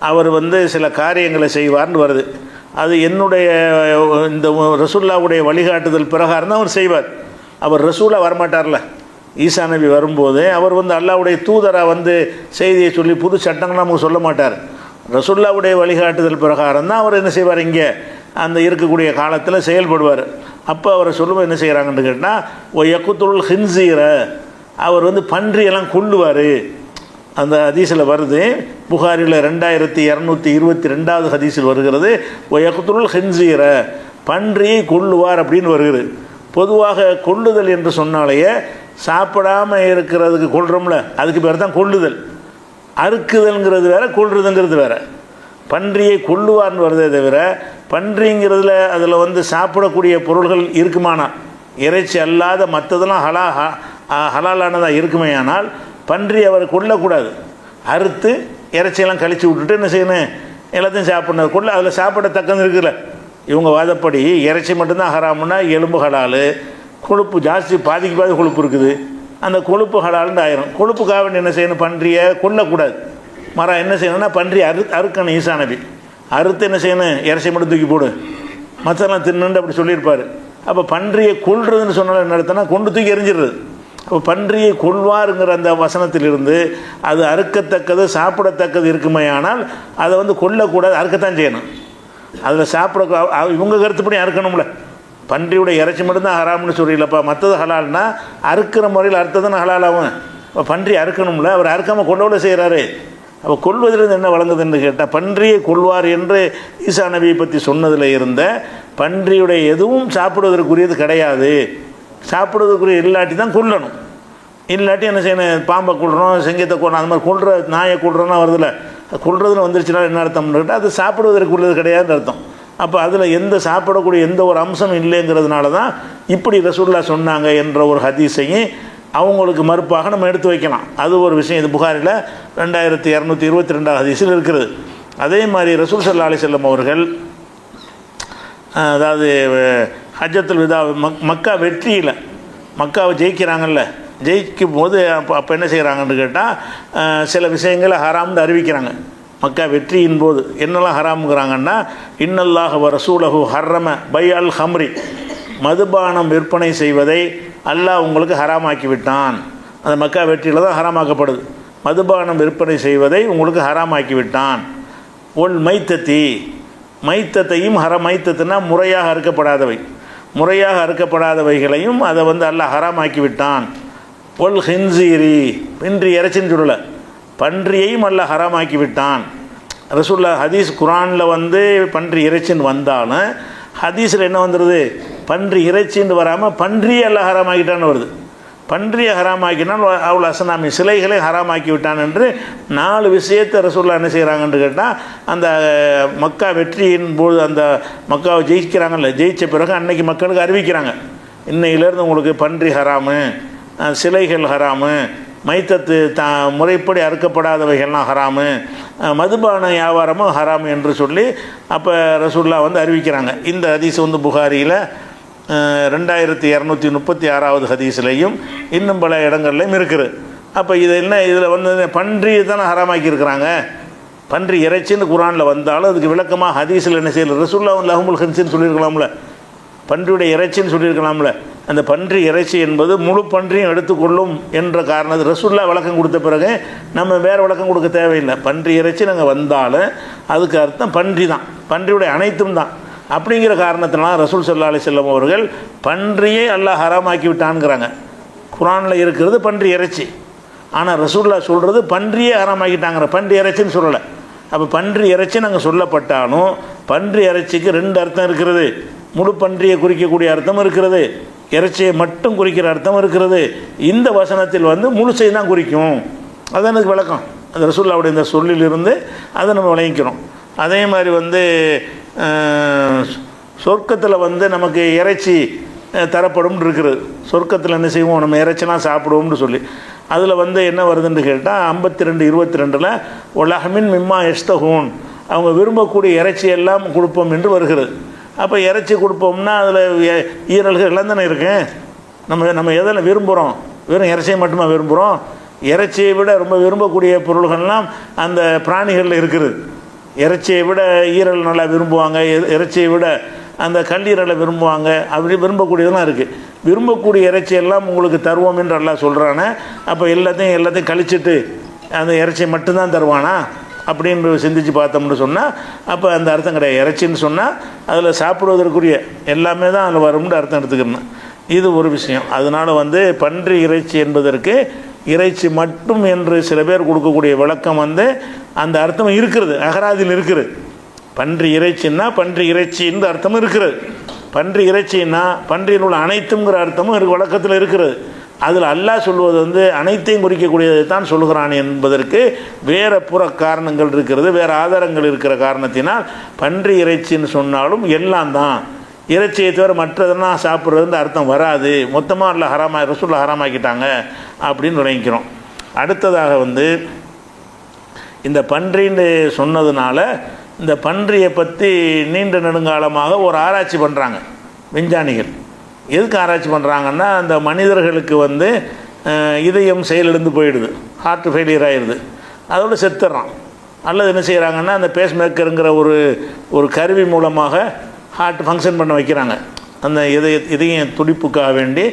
அவர் சில காரியங்களை செய்வார்னு வருது. அது என்னுடைய இந்த ரசூல்லாவுடைய வழிகாட்டுதல் பிரகாரம் தான் அவர் செய்வார். அவர் ரசூலாக வரமாட்டார்ல, ஈசா நபி வரும்போது அவர் அல்லாவுடைய தூதராக செய்தியை சொல்லி புது சட்டங்கள்லாம் நமக்கு சொல்ல மாட்டார். ரசூல்லாவுடைய வழிகாட்டுதல் பிரகாரம் தான் அவர் என்ன செய்வார், இங்கே அந்த இருக்கக்கூடிய காலத்தில் செயல்படுவார். அப்போ அவரை சொல்லும்போது என்ன செய்கிறாங்கன்னு கேட்டால், ஓ யக்குத்துல் ஹின்சீர, அவர் பன்றியெல்லாம் கொள்ளுவார். அந்த ஹதீஸில் வருது, புகாரில் 2222 ஹதீஸில் வருகிறது, ஓ யக்குத்துல் ஹின்சீர, பன்றியை கொள்ளுவார் அப்படின்னு வருகிறது. பொதுவாக கொள்ளுதல் என்று சொன்னாலேயே சாப்பிடாமல் இருக்கிறதுக்கு கொள்கிறோம்ல, அதுக்கு பேர் தான் கொள்ளுதல். அறுக்குதல்ங்கிறது வேறு, கொள்றதுங்கிறது வேறு. பன்றியை கொள்ளுவார்னு வருதே தவிர, பன்றிங்கிறதுல அதில் சாப்பிடக்கூடிய பொருள்கள் இருக்குமானால், இறைச்சி அல்லாத மற்றதெல்லாம் ஹலாலானதாக இருக்குமே, ஆனால் பன்றி அவர் கொல்லக்கூடாது. அறுத்து இறைச்சியெல்லாம் கழித்து விட்டுட்டு என்ன செய்யணும், எல்லாத்தையும் சாப்பிட்ணும். அதில் சாப்பிடத்தக்கது இருக்குல்ல. இவங்க வாதப்படி இறைச்சி மட்டும்தான் ஹராமுன்னா எலும்பு ஹலால், கொழுப்பு ஜாஸ்தி, பாதிக்கு பாதி கொழுப்பு இருக்குது, அந்த கொழுப்பு ஹலால்னு ஆயிரும். கொழுப்புக்காக வேண்டி என்ன செய்யணும், பன்றியை கொல்லக்கூடாது. மரம் என்ன செய்யணும்னா பன்றி அறுக்கணும். ஈசா நபி அறுத்து என்ன செய்யணும், இறைச்சி மட்டும் தூக்கி போடு, மற்றெல்லாம் தின்னுண்டு அப்படி சொல்லியிருப்பார். அப்போ பன்றியை கொள்றதுன்னு சொன்னாலும் என்ன அர்த்தம்னா கொண்டு தூக்கி எரிஞ்சிடுறது. அப்போ பன்றியை கொள்வாருங்கிற அந்த வசனத்திலிருந்து அது அறுக்கத்தக்கது சாப்பிடத்தக்கது இருக்குமே, ஆனால் அதை கொல்லக்கூடாது, அறுக்கத்தான் செய்யணும். அதில் சாப்பிட இவங்க கருத்துப்படி அறுக்கணும்ல. பன்றியோட இறைச்சி மட்டும்தான் ஹராம்னு சொல்லிடலப்பா, மற்றது ஹலால்னா அறுக்கிற முறையில் அறுத்ததுன்னு ஹலாலாகும். இப்போ பன்றி அறுக்கணும்ல, அவர் அறுக்காமல் கொள்ளவில் செய்கிறாரு. அப்போ கொள்வதிலிருந்து என்ன வழங்குதுன்னு கேட்டால், பன்றியை கொள்வார் என்று ஈசா நபியை பற்றி சொன்னதில் இருந்த பன்றியுடைய எதுவும் சாப்பிடுவதற்குரியது கிடையாது. சாப்பிடுவதற்குரிய இல்லாட்டி தான் கொல்லணும். இல்லாட்டி என்ன செய்யணும், பாம்பை கொள்றோம், செங்கத்தை கொள்றோம், அந்த மாதிரி கொள்கிற நாயை கொள்றோன்னா வருதில்ல, கொள்றதுன்னு வந்துருச்சுன்னா என்ன அர்த்தம்னு கேட்டால் அது சாப்பிடுவதற்குள்ளது கிடையாதுன்னு அர்த்தம். அப்போ அதில் சாப்பிடக்கூடிய எந்த ஒரு அம்சம் இல்லைங்கிறதுனால தான் இப்படி ரசூலுல்லாஹ் சொன்னாங்க என்ற ஒரு ஹதீஸையும் அவங்களுக்கு மறுப்பாக நம்ம எடுத்து வைக்கலாம். அது ஒரு விஷயம். இது புகாரில் 2222 ஹதீஸில் இருக்கிறது. அதே மாதிரி ரசூல் ஸல்லல்லாஹு அலைஹி வஸல்லம் அவர்கள் அதாவது ஹஜ்ஜத்துல் விதா மக்கா வெற்றியில் மக்காவை ஜெயிக்கிறாங்கல்ல, ஜெயிக்கும் போது அப்போ என்ன செய்கிறாங்கன்னு கேட்டால் சில விஷயங்களை ஹராம்னு அறிவிக்கிறாங்க. மக்கா வெற்றியின் போது என்னெல்லாம் ஹராமுங்கிறாங்கன்னா, இன்னல்லாஹ வ ரசூலஹு ஹர்ரம பை அல் ஹம்ரி, மதுபானம் விற்பனை செய்வதை அல்லாஹ் உங்களுக்கு ஹராமாக்கி விட்டான். அந்த மக்கா வெற்றியில் தான் ஹராமாக்கப்படுது. மதுபானம் விற்பனை செய்வதை உங்களுக்கு ஹராமாக்கி விட்டான். ஒல் மைத்தத்தி, மைத்தத்தையும் மைத்தத்துனா முறையாக அறுக்கப்படாதவை, முறையாக அறுக்கப்படாதவைகளையும் அதை அல்லாஹ் ஹராமாக்கி விட்டான். ஒல் ஹின்சீரி, பன்றி இறைச்சின்னு சொல்லலை, பன்றியையும் அல்லாஹ் ஹராமாக்கி விட்டான். ரசூலுல்லாஹ் ஹதீஸ் குரானில் பன்றி இறைச்சின்னு வந்தாலும் ஹதீஸில் என்ன வந்துடுது, பன்றி இறைச்சின்னு வராமல் பன்றியை அல்லாஹ் ஹராமாக்கிட்டான்னு வருது. பன்றியை ஹராமாக்கினால் அவ்வளோ அசனாமி சிலைகளை ஹராமாக்கி விட்டான் என்று 4 விஷயத்தை ரசூலுல்லாஹ் என்ன செய்கிறாங்கன்னு கேட்டால், அந்த மக்கா வெற்றியின் போது அந்த மக்காவை ஜெயிக்கிறாங்கல்ல, ஜெயித்த பிறகு அன்னைக்கு மக்களுக்கு அறிவிக்கிறாங்க, இன்னையிலேருந்து உங்களுக்கு பன்றி ஹராமு, சிலைகள் ஹராமு, மைத்தத்து முறைப்படி அறுக்கப்படாதவைகள்லாம் ஹராமு, மதுபான வியாபாரமும் ஹராமு என்று சொல்லி அப்போ ரசூலுல்லாஹ் அறிவிக்கிறாங்க. இந்த ஹதீஸ் புகாரியில் 2236 ஹதீஸ்லையும் இன்னும் பல இடங்கள்லையும் இருக்குது. அப்போ இது என்ன, இதில் பன்றி தானே ஹராமாக்கி இருக்கிறாங்க. பன்றி இறைச்சின்னு குரானில் வந்தாலும் அதுக்கு விளக்கமாக ஹதீஸில் என்ன செய்யல, ரசூலுல்லாஹ் லஹுமுல் ஹின்ஸின்னு சொல்லியிருக்கலாம்ல, பன்றியுடைய இறைச்சின்னு சொல்லியிருக்கலாம்ல. அந்த பன்றி இறைச்சி என்பது முழு பன்றியும் எடுத்துக்கொள்ளும் என்ற காரணத்தை ரசூலுல்லாஹ் விளக்கம் கொடுத்த பிறகு நம்ம வேறு விளக்கம் கொடுக்க தேவையில்லை. பன்றி இறைச்சி நாங்கள் வந்தாலும் அதுக்கு அர்த்தம் பன்றி தான், பன்றியுடைய அனைத்தும் தான். அப்படிங்கிற காரணத்தினால ரசூல் ஸல்லல்லாஹு அலைஹி வஸல்லம் அவர்கள் பன்றியை அல்லாஹ் ஹராமாக்கி விட்டான்ங்கிறாங்க. குரானில் இருக்கிறது பன்றி இறைச்சி, ஆனால் ரசூலுல்லாஹ் சொல்கிறது பன்றியே ஹராமாக்கிட்டாங்கிற, பன்றி இறைச்சின்னு சொல்லலை. அப்போ பன்றி இறைச்சி நாங்கள் சொல்லப்பட்டாலும் பன்றி இறைச்சிக்கு 2 அர்த்தம் இருக்கிறது. முழு பன்றியை குறிக்கக்கூடிய அர்த்தம் இருக்கிறது, இறைச்சியை மட்டும் குறிக்கிற அர்த்தம் இருக்கிறது. இந்த வசனத்தில் முழுசை தான் குறிக்கும். அது எனக்கு விளக்கம், அந்த ரசூலுல்லாஹ்வுடைய இந்த சொல்லிலிருந்து அதை நம்ம விளங்கிக்கிறோம். அதே மாதிரி சொர்க்கத்தில் நமக்கு இறைச்சி தரப்படும் இருக்கிறது. சொர்க்கத்தில் என்ன செய்வோம், நம்ம இறைச்சிலாம் சாப்பிடுவோம்னு சொல்லி அதில் என்ன வருதுன்னு கேட்டால் 52:22 ஒலஹமின் மிம்மா எஸ்தஹூன், அவங்க விரும்பக்கூடிய இறைச்சி எல்லாம் கொடுப்போம் என்று வருகிறது. அப்போ இறைச்சி கொடுப்போம்னா அதில் ஈரல்கள் எல்லாம் தானே இருக்கேன். நம்ம எதில் விரும்புகிறோம், வெறும் இறைச்சியை மட்டுமா விரும்புகிறோம்? இறைச்சியை விட ரொம்ப விரும்பக்கூடிய பொருள்கள்லாம் அந்த பிராணிகளில் இருக்குது. இறைச்சியை விட ஈரல் நல்லா விரும்புவாங்க, இறைச்சியை விட அந்த கல்லீரலை விரும்புவாங்க, அப்படி விரும்பக்கூடியதெல்லாம் இருக்குது. விரும்பக்கூடிய இறைச்சியெல்லாம் உங்களுக்கு தருவோம் என்று அல்லாஹ் சொல்கிறானே, அப்போ எல்லாத்தையும் கழிச்சிட்டு அந்த இறைச்சியை மட்டும்தான் தருவானா அப்படின்னு சிந்திச்சு பார்த்தோம்னு சொன்னால் அப்போ அந்த அர்த்தம் கிடையாது. இறைச்சின்னு சொன்னால் அதில் சாப்பிடுவதற்குரிய எல்லாமே தான் அதில் வரும்னு அர்த்தம் எடுத்துக்கணும். இது ஒரு விஷயம். அதனால் பன்றி இறைச்சி என்பதற்கு இறைச்சி மட்டும் என்று சில பேர் கொடுக்கக்கூடிய விளக்கம் அந்த அர்த்தம் இருக்கிறது, அகராதியில் இருக்குது. பன்றி இறைச்சின்னா பன்றி இறைச்சின்ற அர்த்தமும் இருக்கிறது. பன்றி இறைச்சின்னா பன்றியில் உள்ள அனைத்துங்கிற அர்த்தமும் வழக்கத்தில் இருக்கிறது. அதில் அல்லாஹ் சொல்வது அனைத்தையும் குறிக்கக்கூடியதை தான் சொல்கிறான் என்பதற்கு வேறு புற காரணங்கள் இருக்கிறது, வேறு ஆதாரங்கள் இருக்கிற காரணத்தினால் பன்றி இறைச்சின்னு சொன்னாலும் எல்லாம் தான், இறைச்சியை தவிர மற்றதெல்லாம் சாப்பிட்றதுன்னு அர்த்தம் வராது. மொத்தமாக அல்லாஹ் ரசூலுல்லாஹ் ஹராமாக்கிட்டாங்க அப்படின்னு விளங்கிக்கிறோம். அடுத்ததாக இந்த பன்றின்னு சொன்னதுனால இந்த பன்றியை பற்றி நீண்ட நெடுங்காலமாக ஒரு ஆராய்ச்சி பண்ணுறாங்க விஞ்ஞானிகள். எதுக்கு ஆராய்ச்சி பண்ணுறாங்கன்னா, அந்த மனிதர்களுக்கு இதயம் செயலிழந்து போயிடுது, ஹார்ட் ஃபெயிலியர் ஆகிடுது, அதோடு செத்துடுறான். அல்லது என்ன செய்கிறாங்கன்னா, அந்த பேஸ்மேக்கருங்கிற ஒரு கருவி மூலமாக ஹார்ட் ஃபங்க்ஷன் பண்ண வைக்கிறாங்க. அந்த இதயம் துடிப்புக்காக வேண்டி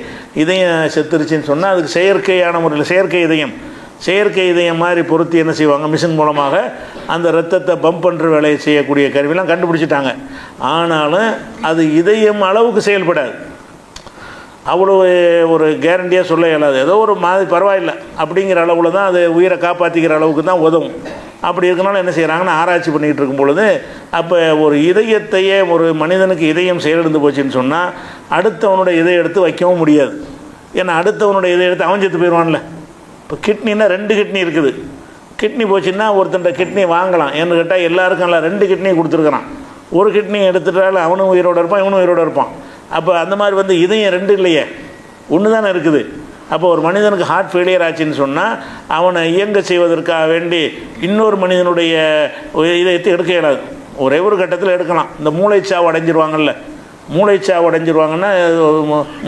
இதயம் செத்துருச்சின்னு சொன்னால் அதுக்கு செயற்கையான முறையில் செயற்கை இதயம் மாதிரி பொருத்தி என்ன செய்வாங்க, மிஷின் மூலமாக அந்த ரத்தத்தை பம்ப் பண்ணுற வேலையை செய்யக்கூடிய கருவிலாம் கண்டுபிடிச்சிட்டாங்க. ஆனாலும் அது இதயம் அளவுக்கு செயல்படாது, அவ்வளோ ஒரு கேரண்டியாக சொல்ல இயலாது. ஏதோ ஒரு மாதிரி பரவாயில்லை அப்படிங்கிற அளவில் தான் அது உயிரை காப்பாற்றிக்கிற அளவுக்கு தான் உதவும். அப்படி இருக்கனால என்ன செய்கிறாங்கன்னா, ஆராய்ச்சி பண்ணிக்கிட்டு இருக்கும் பொழுது அப்போ ஒரு இதயத்தையே ஒரு மனிதனுக்கு இதயம் செயலிழந்து போச்சுன்னு சொன்னால் அடுத்தவனுடைய இதை எடுத்து வைக்கவும் முடியாது. ஏன்னா அடுத்தவனுடைய இதை எடுத்து அவன் செத்து போயிடுவான்ல. இப்போ கிட்னின்னா 2 கிட்னி இருக்குது. கிட்னி போச்சுன்னா ஒருத்தன்ட்ட கிட்னி வாங்கலாம். ஏன்னு கேட்டால் எல்லாருக்கும் எல்லாம் 2 கிட்னியை கொடுத்துருக்குறான். ஒரு கிட்னி எடுத்துட்டாலும் அவனும் உயிரோடு இருப்பான், இவனும் உயிரோடு இருப்பான். அப்போ அந்த மாதிரி இதயம் 2 இல்லையே, 1 தானே இருக்குது. அப்போ ஒரு மனிதனுக்கு ஹார்ட் ஃபெயிலியர் ஆச்சுன்னு சொன்னால் அவனை இயங்க செய்வதற்காக வேண்டி இன்னொரு மனிதனுடைய இதயத்தை எடுக்க இயலாது. ஒரே ஒரு கட்டத்தில் எடுக்கலாம். இந்த மூளைச்சாவு அடைஞ்சிருவாங்கல்ல, மூளைச்சாவு அடைஞ்சிருவாங்கன்னா